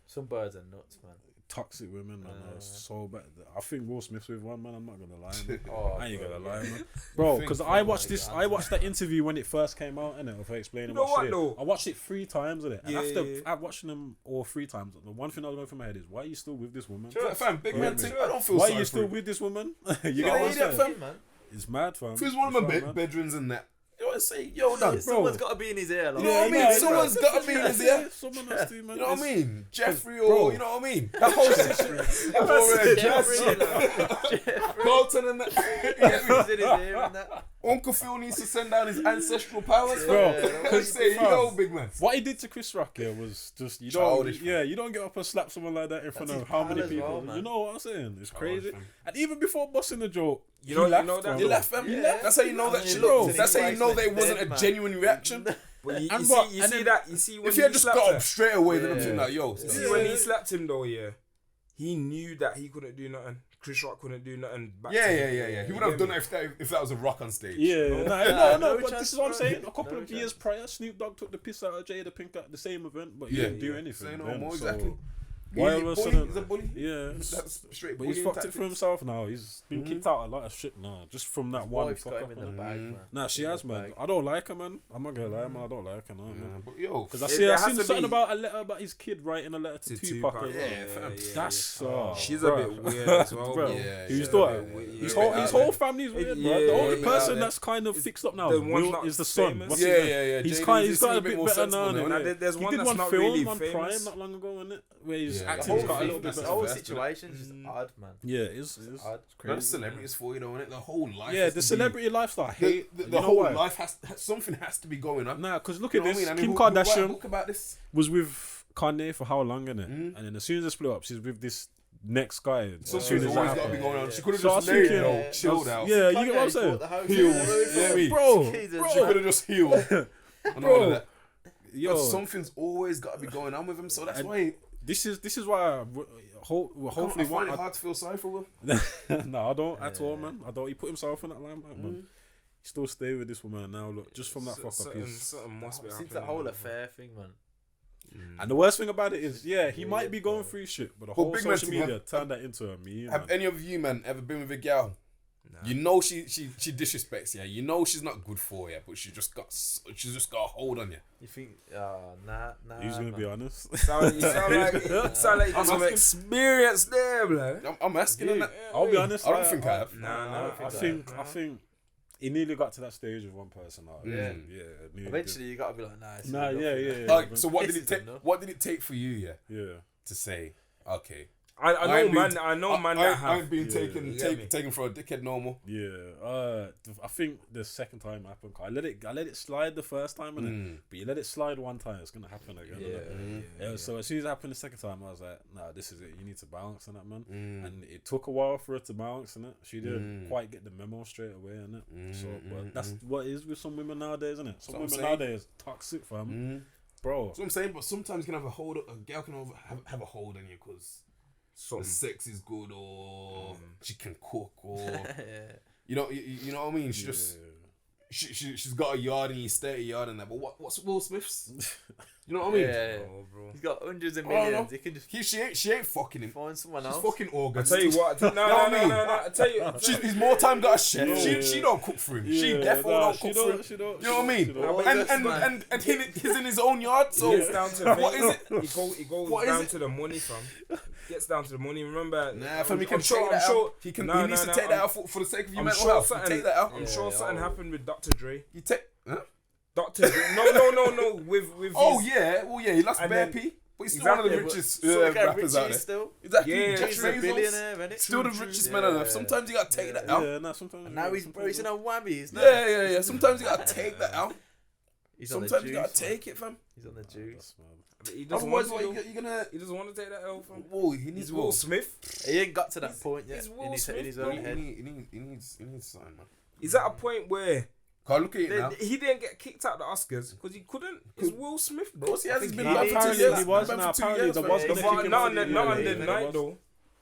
some birds are nuts, man. Toxic women, man. So bad. I think Will Smith's with one, man. I'm not gonna lie, man. I ain't gonna lie, man. Bro, because I watched that interview when it first came out, innit? Of her explaining what she did. I watched it 3 times, innit? And after watching them all 3 times, the one thing that was going through my head is, why are you still with this woman? Fam, big man thing. I don't feel why sorry are you still with this woman? You get what I'm saying? It's mad, fam. If it's one of my bedrooms in that. You know what I say? Yo, done. Someone's got to be in his ear. Like, you know what I mean? Someone's got to be in his ear. Someone has to, man. You know what I mean? Jeffrey or, you know what I mean? That whole situation. Carlton and that. Uncle Phil needs to send down his ancestral powers. Bro, say, big man. What he did to Chris Rock here was just, you don't get up and slap someone like that in front of how many people. You know what I'm saying? It's crazy. And even before busting the joke, you know that? You laughed, fam. That's how you know that shit. That's how you know that it wasn't a genuine reaction. But you see when if he had just got up straight away, then I'm saying like, yo. See when he slapped him though, he knew that he couldn't do nothing. Chris Rock couldn't do nothing. He would have done it if that was a Rock on stage. No. But this is what I'm saying. A couple of years prior, Snoop Dogg took the piss out of Jada Pinkett at the same event, but he didn't do anything. Say no more, exactly. Why all of a sudden? He's a bully. Yeah, that's straight. But he's fucked it for himself now. He's been kicked out a lot of shit now, just from that one fuck up. Nah, she has, man. I don't like her, man. I'm not gonna lie, man. I don't like her, man. But yo, because I seen something about a letter about his kid writing a letter to Tupac. That's she's a bit weird as well. His daughter, his whole family's weird, bro. The only person that's kind of fixed up now is the son. He's got a bit better now. There's one that's not really famous. He did one film on Prime not long ago, innit? Where his acting's got a little bit better. The whole situation's just odd, man. Yeah, it's odd. It's crazy. That's celebrities for you, though, innit? The whole life. Yeah, the celebrity lifestyle. The whole life something has to be going on. Nah, because look at this. Kim Kardashian was with Kanye for how long, innit? And then as soon as they split up, she's with this next guy. Something's always got to be going on. She could have just laid, chilled out. Yeah, you get what I'm saying? Healed. Bro. She could have just healed. Bro. Yo, something's always got to be going on with him, so that's why. This is why hopefully I find it hard to feel sorry for Will. No, I don't at all, man. I don't. He put himself in that limelight, man. He still stay with this woman now. Look, just from that fuck up, something must be since that whole affair thing, man. And the worst thing about it is, he might be going through shit, but the whole social media turned that into a meme. Have any of you, man, ever been with a gal? Nah. You know she disrespects you. You know she's not good for you, but she's just got a hold on you. You think? Nah. He's gonna be honest. You sound like you got some experience there, bro. I'm asking him that. I'll be honest. I don't think I have. Nah. I think he nearly got to that stage with one person. Eventually, you gotta be like, yeah. Like, so what did it take? What did it take for you, to say, okay? I know, man. I ain't been taken for a dickhead no more. Yeah. I think the second time happened. I let it slide the first time, but you let it slide one time, it's gonna happen again. So as soon as it happened the second time, I was like, nah, this is it. You need to bounce on that, man. And it took a while for her to bounce on it. She didn't quite get the memo straight away, innit? So, but that's what it is with some women nowadays, isn't it? Some women nowadays toxic, fam. Bro. So I'm saying, but sometimes you can have a girl can have a hold on you because the sex is good, or she can cook, or you know what I mean. She's got a yard and you stay at a yard and that. But what's Will Smith's? You know what I mean? Oh, bro. He's got hundreds of millions. He can just she ain't fucking him. Find someone else. She's fucking organs. I tell you what. No. I tell you, he's more time got a chef. She don't cook for him. She definitely don't cook for him. She don't. You know what I mean? And he's in his own yard. So what is it? He goes down to the money, fam. Gets down to the money. Remember? Nah, fam. He can take that out. He needs to take that out for the sake of your mental health. Take that out. I'm sure something happened with Dr. Dre. You take. Dr. Dre. No. With he lost bare P. But he's still one of the richest rappers out there. Still. Exactly. Yeah, he's a billionaire, isn't it? Still the richest man on earth. Sometimes you gotta take that out. Yeah, sometimes. Now he's in a whammy. Yeah. Sometimes you gotta take that out. Sometimes you gotta take it, fam. He's on the juice. He doesn't want to take that L, fam. Whoa, he needs Will Smith. He ain't got to that point yet. He's Will in his Smith, own head. He needs something, man. He's at a point where can't look at it now. He didn't get kicked out the Oscars because he couldn't. It's Will Smith, bro. Of course he has. He's been banned for 2 years. He was now. Apparently, there was going to kick him out. Not on the night though.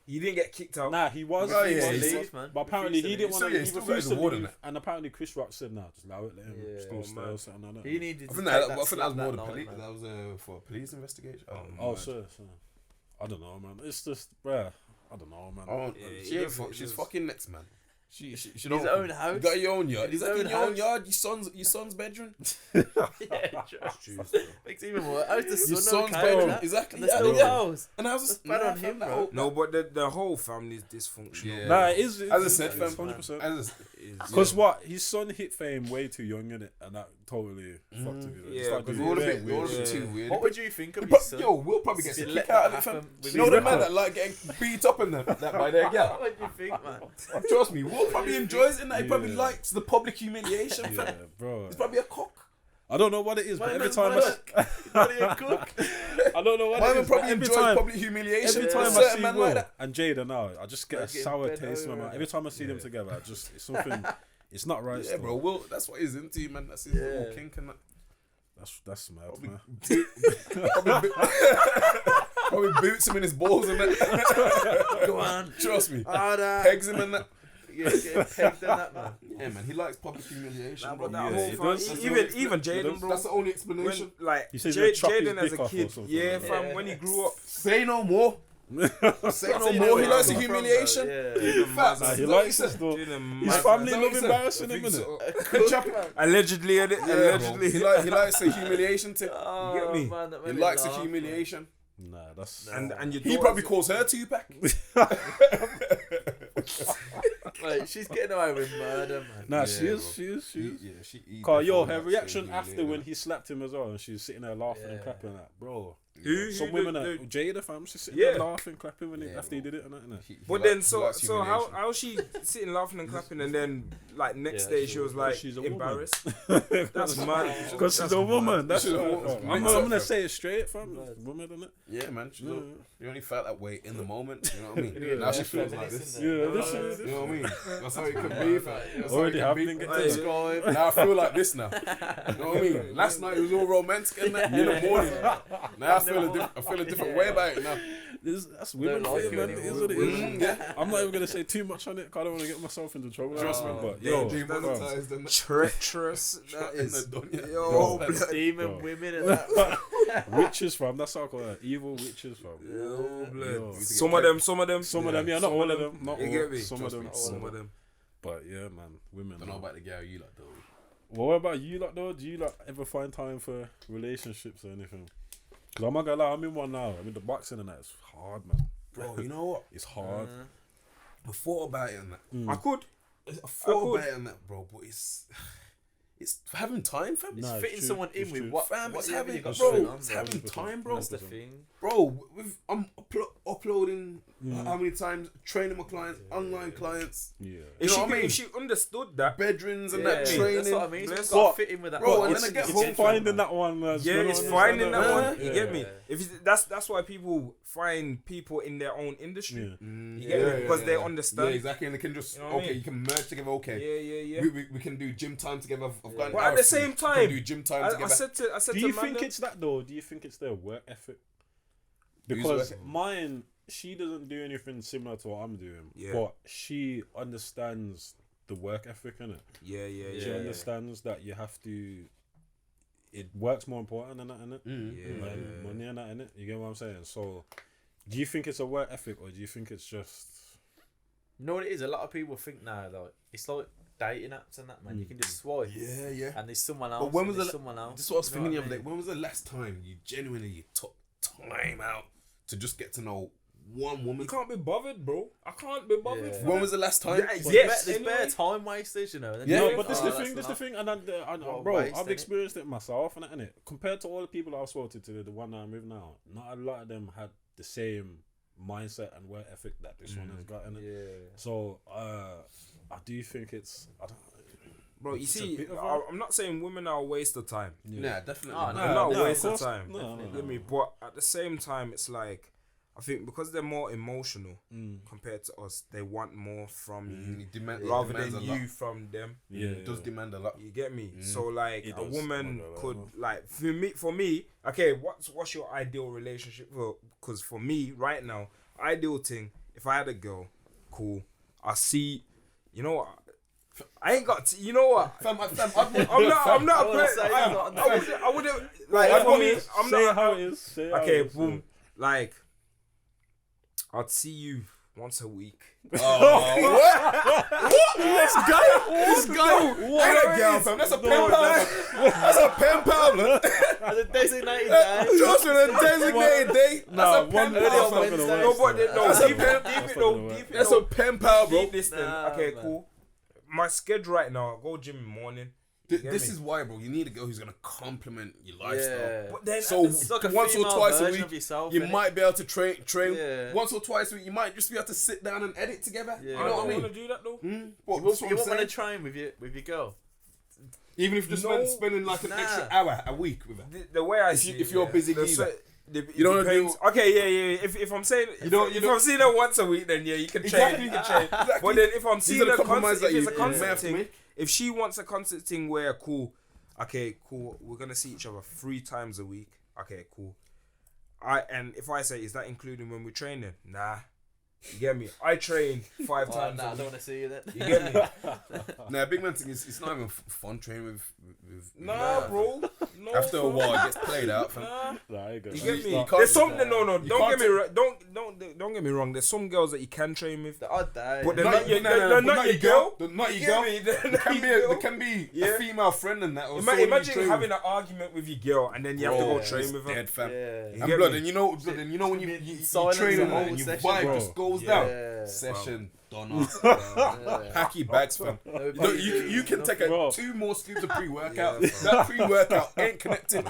He didn't get kicked out. Nah, he was. Man. But apparently he didn't want to. He refused to leave. It. And apparently Chris Rock said, "Nah, just allow it. Let him still stay or something like that." He needed. I think that was more the police. That was for a police investigation. Oh, sure. I don't know, man. It's just, bruh. I don't know, man. She's fucking nuts, man. She don't. His own house. You got your own yard. Is that in your own yard? Your son's bedroom. True. Makes it even more. How's the son? Your son's bedroom. Exactly. And the house. And how's this bad on him, bro? No, but the whole family is dysfunctional. Yeah. Nah, it is. As I said, 100%. Because what his son hit fame way too young, innit? And that totally fucked him. Yeah, because we're all a bit too weird. What would you think of his son? Yo, we'll probably get a kick out of it, fam. You know the man that like getting beat up and that by their gal. What do you think, man? Trust me, Will probably enjoys it, and he probably likes the public humiliation, fam. Yeah, bro. He's probably a cock. I don't know what it is, but every time I cook. I don't know what it is. Probably enjoys public humiliation. Every time I see Will and Jada now, I just get a sour taste in my mouth. Every time I see them together, it's something. It's not right. Yeah, bro. Will, that's what he's into, man. That's his little kink and that. That's mad, man. Probably boots him in his balls and that. Go on. Trust me. Pegs him and that. Yeah, get pegged in that, man. Yeah, man. He likes public humiliation. Nah, but even Jaden, bro. That's the only explanation. Jaden as a kid. Yeah, fam. When he grew up. Say no more. Say no more. He likes the humiliation. He likes it though. His family love embarrassing him, innit? Allegedly. He likes the humiliation tip. You get me? He likes the humiliation. Nah, that's and he probably calls her Tupac. Like, she's getting away with murder, man. Nah, she is. Cause her reaction after when he slapped him as well, and she's sitting there laughing and clapping that, bro. Some women, Jada fam, she's sitting there laughing, clapping after he did it and that. But then, so how she sitting laughing and clapping, and then like next day she was like she's embarrassed. That's mad. Because she's a woman. That's I'm gonna say it straight, fam. Woman, isn't it? Yeah, man. You only felt that way in the moment. You know what I mean? Now she feels like this. Yeah, you know what I mean? That's how it could be, fam. Already happening. Now I feel like this now. You know what I mean? Last night it was all romantic and that in the morning. Now I feel a different way about it now. That's women Don't like for you, you man. It is anymore. what it is. Yeah. I'm not even gonna say too much on it, cause I don't want to get myself into trouble. Trust me, but yo, treacherous. That is Yo, demon women and that. witches, fam. That's how I call it. Evil witches, fam. Yo. Some of them. Yeah, not all of them. Not You all. get me? Some of them. Some of them. But yeah, man, women. Don't know about the girl you like though. Well, what about you, like though? Do you like ever find time for relationships or anything? Cause I'm not gonna lie, I'm in one now. I mean, the boxing and that is hard, man. Bro, you know what? It's hard. I thought about it and that. I could. I thought about it and that, bro. But it's having time, fam. It's fitting someone in with what, fam. It's having, got bro. going on, It's having time, bro. That's the thing, bro. I'm uploading how many times, training my clients, online clients. Yeah. If she understood that, bedrooms and that training. That's what I mean. It's got to fit in with that. Bro, and then I get home, it's finding that one. It's finding that one. You get me? That's why people find people in their own industry. You get me? Because they understand. Yeah, exactly. And they can just you can merge together. Okay. Yeah. We can do gym time together. I've got. But at the same time, do gym time together. I said do you think it's that though? Do you think it's their work ethic? Because mine, she doesn't do anything similar to what I'm doing, but she understands the work ethic, innit? Yeah. She understands that you have to. It works more important than that, innit? Money and that, innit? You get what I'm saying? So, do you think it's a work ethic, or do you think it's just? You know what it is? A lot of people think now, like it's like dating apps and that, man. You can just swipe. Yeah. And there's someone else. But when was someone else? This is what I was thinking of. Like, when was the last time you genuinely took time out to just get to know one woman? You can't be bothered, bro. I can't be bothered. Yeah. When was the last time? There's bare time wasters, you know. But this is the thing, and bro, I've experienced it myself, and innit? Compared to all the people I've spoken to, the one that I'm with now, not a lot of them had the same mindset and work ethic that this one has got, innit? So, I do think it's. Bro, you see, I'm not saying women are a waste of time. Yeah, definitely. They're not a waste of time. No. But at the same time, it's like, I think because they're more emotional compared to us, they want more from you rather than you from them. Yeah, it does demand a lot. You get me? So like a woman could like for me. Okay, what's your ideal relationship? Well, because for me right now, ideal thing. If I had a girl, cool. I see. You know what? I ain't got. You know what? I'm not. I wouldn't. Like for me, I'm say not. How it is. Okay, boom. Like, I'd see you once a week. What? This guy. What? Girl, fam. That's a pen pal. That's a pen pal. As a designated day. Just with a designated day. Nah, one That's a pen pal, bro. Okay, cool. My schedule right now, I go gym in the morning. This is why, bro. You need a girl who's gonna complement your lifestyle. Yeah. But then, so it's like a once or twice a week, yourself, you might be able to train. Yeah. Once or twice a week, you might just be able to sit down and edit together. Yeah. You know what I mean? Want to do that though? You won't want to train with your girl. Even if you're just spending like an extra hour a week with her. The way I see if you're a busy geezer. You don't do. Okay, yeah. If I'm saying if I'm seeing her once a week, then yeah, you can train. You can train. But then if I'm seeing her constant, if it's a constant thing, if she wants a constant thing where cool, we're gonna see each other 3 times a week. Okay, cool. And if I say, is that including when we're training? Nah. You get me? I train 5 times. I don't want to see you then. You get me? Nah, big man thing is it's not even fun training with Nah, bro. No. After a while, it gets played out. Nah, you get me? There's something. No. Don't get me wrong. Don't get me wrong. There's some girls that you can train with. But they're not your girl. They're not your girl. There can be a female friend in that. Imagine having an argument with your girl and then you have to go train with her. Dead fam. And blood. And you know when you train and your vibe just goes down. Session done. Pack your bags, fam. You can take 2 more scoops of pre-workout. That pre-workout ain't connected.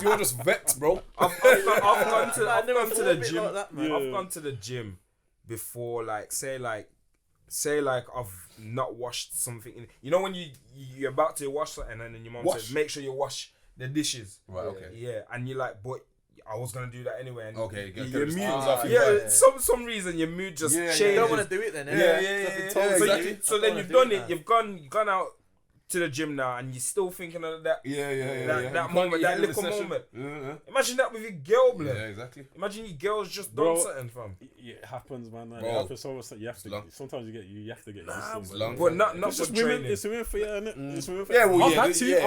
You're just vexed, bro. I've gone to the gym. I've gone to the gym before, like say I've not washed something. You know when you're about to wash something and then your mom says make sure you wash the dishes. Right. Okay. Yeah, and you're like, but I was gonna do that anyway. And okay, your mood, some reason your mood just changed. You don't want to do it then. Yeah. So then you've done it. You've gone out to the gym now and you're still thinking of that. That moment, that little moment. Imagine that with your girl, bro. Yeah, exactly. Imagine your girl's just done something, fam. Yeah, it happens, man. It happens so much that you have to. Sometimes you have to get used to it. But not for training. It's women for you, innit? It's women for yeah. Well, I've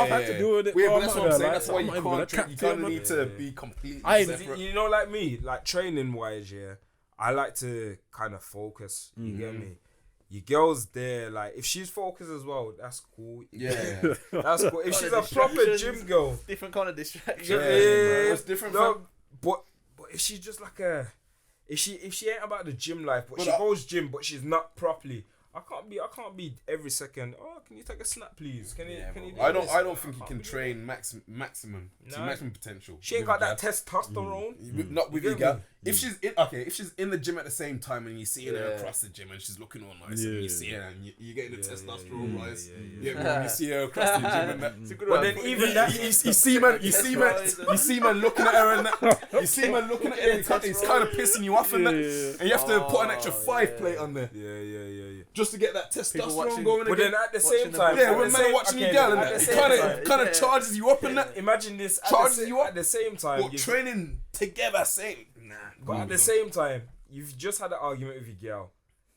had to deal with it. Yeah, but that's what I'm saying. That's why you can't train. You kind of need to be completely separate. You know, like me, like training wise, yeah. I like to kind of focus. You get me? Your girl's there, like if she's focused as well, that's cool. Yeah, that's cool. If she's a proper gym girl, different kind of distraction. Yeah, it's different. No, but if she's just like if she ain't about the gym life, but she goes gym, but she's not properly. I can't be every second. Oh, can you take a snap, please? Can you? I don't think you can train maximum potential. She ain't got that testosterone. Not with you, girl. If she's in the gym at the same time and you see her across the gym and she's looking all nice and you see her and you're getting the testosterone rise. Yeah, you see her across the gym and that. But then even that, you see man looking at her and that. You see man looking at her. It's kind of pissing you off and that. And you have to put an extra 5 plate on there. Yeah. Just to get that testosterone going. But then at the same time, when men are watching you, girl, and that, it kind of charges you up in that. Imagine this. Charges you up at the same time. But training together, same. Nah. But at the same time, you've just had an argument with your girl,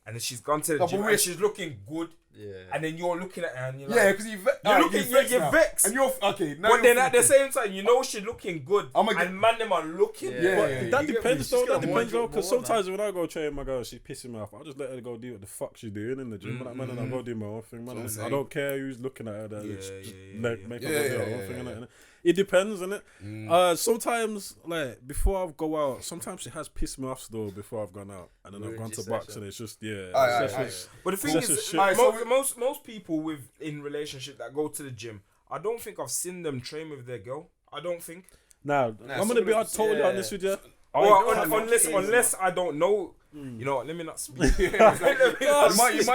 and then she's gone to the gym and she's looking good. Yeah. And then you're looking at her and you're like, because you're vexed. And you're okay. Now but then at the same time, you know she's looking good. And man, them are looking. That depends though. That depends though. Because sometimes when I go train my girl, she's pissing me off. I'll just let her go do what the fuck she's doing in the gym. Man, and I'll go do my own thing. Man, I don't care who's looking at her. Just make her do her own thing. Innit? It depends, innit? Sometimes, like before I go out, sometimes it has pissed me off still before I've gone out, and then I've gone to box, and it's just But the thing is, most people in relationship that go to the gym, I don't think I've seen them train with their girl. I don't think. Nah, I'm gonna be totally honest with you. Unless I don't know. You know what? Let me not speak. You might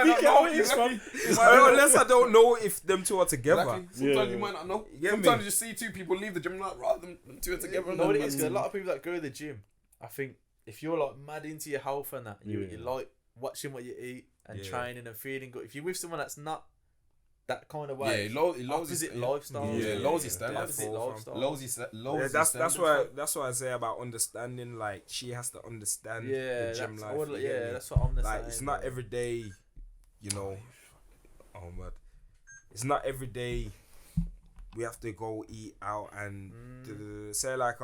not know. Unless I don't know if them two are together. Exactly. Sometimes you might not know. Sometimes you see two people leave the gym like rather than two are together. No, it is. A lot of people that go to the gym, I think if you're like mad into your health and that, you like watching what you eat and training and feeling good. If you're with someone that's not that kind of way, opposite lifestyle. Lowers your standard. That's what I say about understanding. Like she has to understand the gym life. That's what I'm saying. Like it's not every day, you know. Oh man, it's not every day. We have to go eat out and say like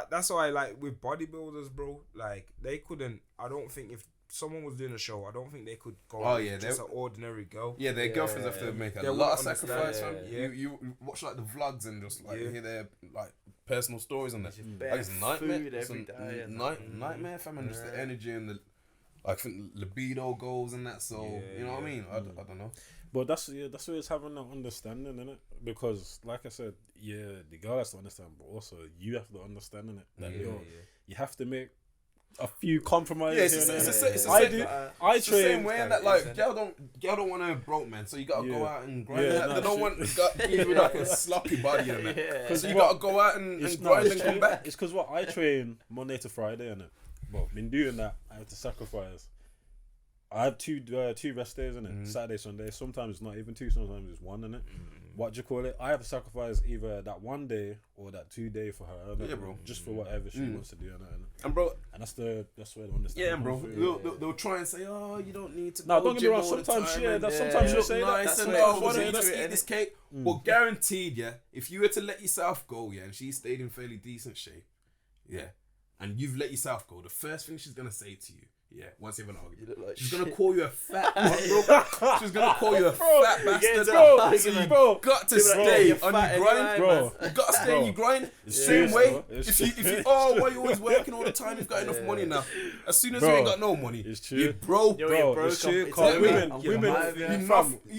that's why like with bodybuilders, bro. Like they couldn't. I don't think if someone was doing a show, I don't think they could go just an ordinary girl. Yeah, their girlfriends have to make a lot of sacrifice, fam. You watch like the vlogs and just like hear their like personal stories on that. Like it's nightmare. It's a nightmare, fam, and just the energy and the I think libido goals and that. So you know what I mean? I don't know. But that's where it's having that understanding, innit? Because like I said, the girl has to understand, but also you have to understand, innit? That you have to make a few compromises. I train the same way, and that like girl don't want a broke man, so you gotta go out and grind. They don't want you with like a sloppy body and that. So you gotta go out and grind and come back. It's because I train Monday to Friday, innit? Well, been doing that. I have to sacrifice. I have two rest days, innit? Saturday, Sunday. Sometimes it's not even two. Sometimes it's one, innit? What do you call it? I have to sacrifice either that 1 day or that 2 day for her. Yeah, bro. Just for whatever she wants to do, and bro, and that's where the understanding. Yeah, bro. They'll try and say, oh, you don't need to. No, don't get me wrong. Sometimes sometimes you say nice that. And why don't you just eat this cake? Well, guaranteed, if you were to let yourself go, and she stayed in fairly decent shape, and you've let yourself go, the first thing she's gonna say to you. Once you have an argument, she's gonna call you a fat bro. She's gonna call you a fat bastard, bro. So you got to stay on your grind, bro. You got to stay on your grind. Same way. If you why you always working all the time? You've got enough money now. As soon as you ain't got no money, it's true. You're broke, bro. Women, you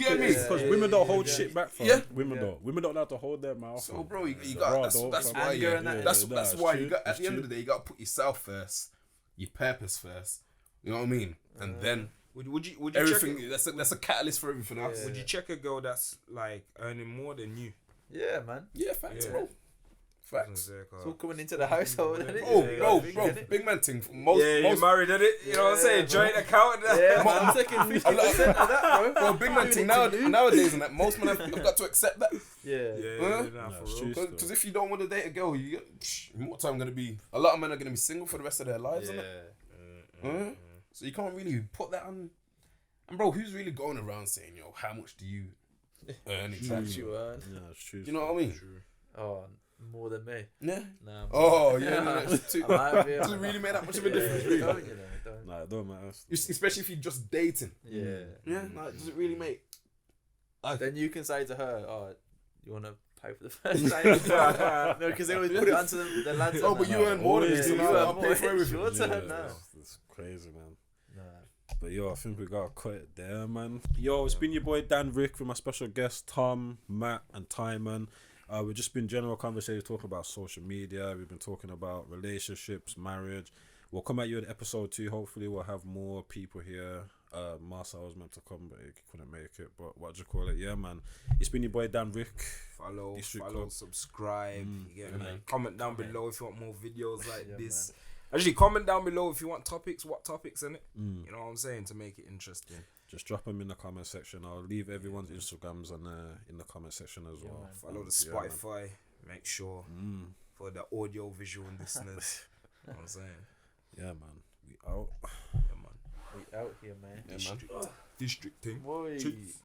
get me? Because women don't hold shit back. Women don't have to hold their mouth. So, bro, you got. That's why. That's why you got. At the end of the day, you got to put yourself first, your purpose first. You know what I mean? And then would you everything that's a catalyst for everything else. Would you check a girl that's like earning more than you? Yeah, man. Yeah, facts, bro. Facts. It's all coming into the household, isn't it? Oh, bro, big man thing. Most married, isn't it? You know what I'm saying? Joint account. Yeah, man, I'm taking 50% of that, bro. Big man thing nowadays, and that most men have got to accept that. Because if you don't want to date a girl, what time gonna be? A lot of men are gonna be single for the rest of their lives, isn't it? So you can't really put that on. And bro, who's really going around saying, yo, how much do you earn exactly? You it's true. You know what I mean? True. Oh, more than me. Yeah. Nah, oh yeah. Does it really make that much of a difference? Really? Don't, you know, don't. Nah, it don't matter. Especially if you're just dating. Yeah. Yeah. Like, does it really make? Then you can say to her, "Oh, you want to pay for the first date?" No, because they always put it onto the lads. Oh, but you earn more than this, so I'll pay for everything. Your turn now. It's crazy, man. Nah. But yo, I think we gotta cut it there, man. Yo, it's been your boy Dan Rick with my special guests Tom, Matt, and Timon. We've just been general conversations talking about social media. We've been talking about relationships, marriage. We'll come at you in episode 2. Hopefully, we'll have more people here. Marcel was meant to come, but he couldn't make it. But what do you call it? Yeah, man. It's been your boy Dan Rick. Follow, subscribe. You get me? Comment down below if you want more videos like this. Man. Actually, comment down below if you want topics. What topics in it? You know what I'm saying, to make it interesting. Just drop them in the comment section. I'll leave everyone's Instagrams in the comment section as well. Man. Follow the Spotify. Make sure for the audio visual listeners. You know what I'm saying? Yeah, man. We out. Yeah, man. We out here, man. Yeah, man. District thing. Boy.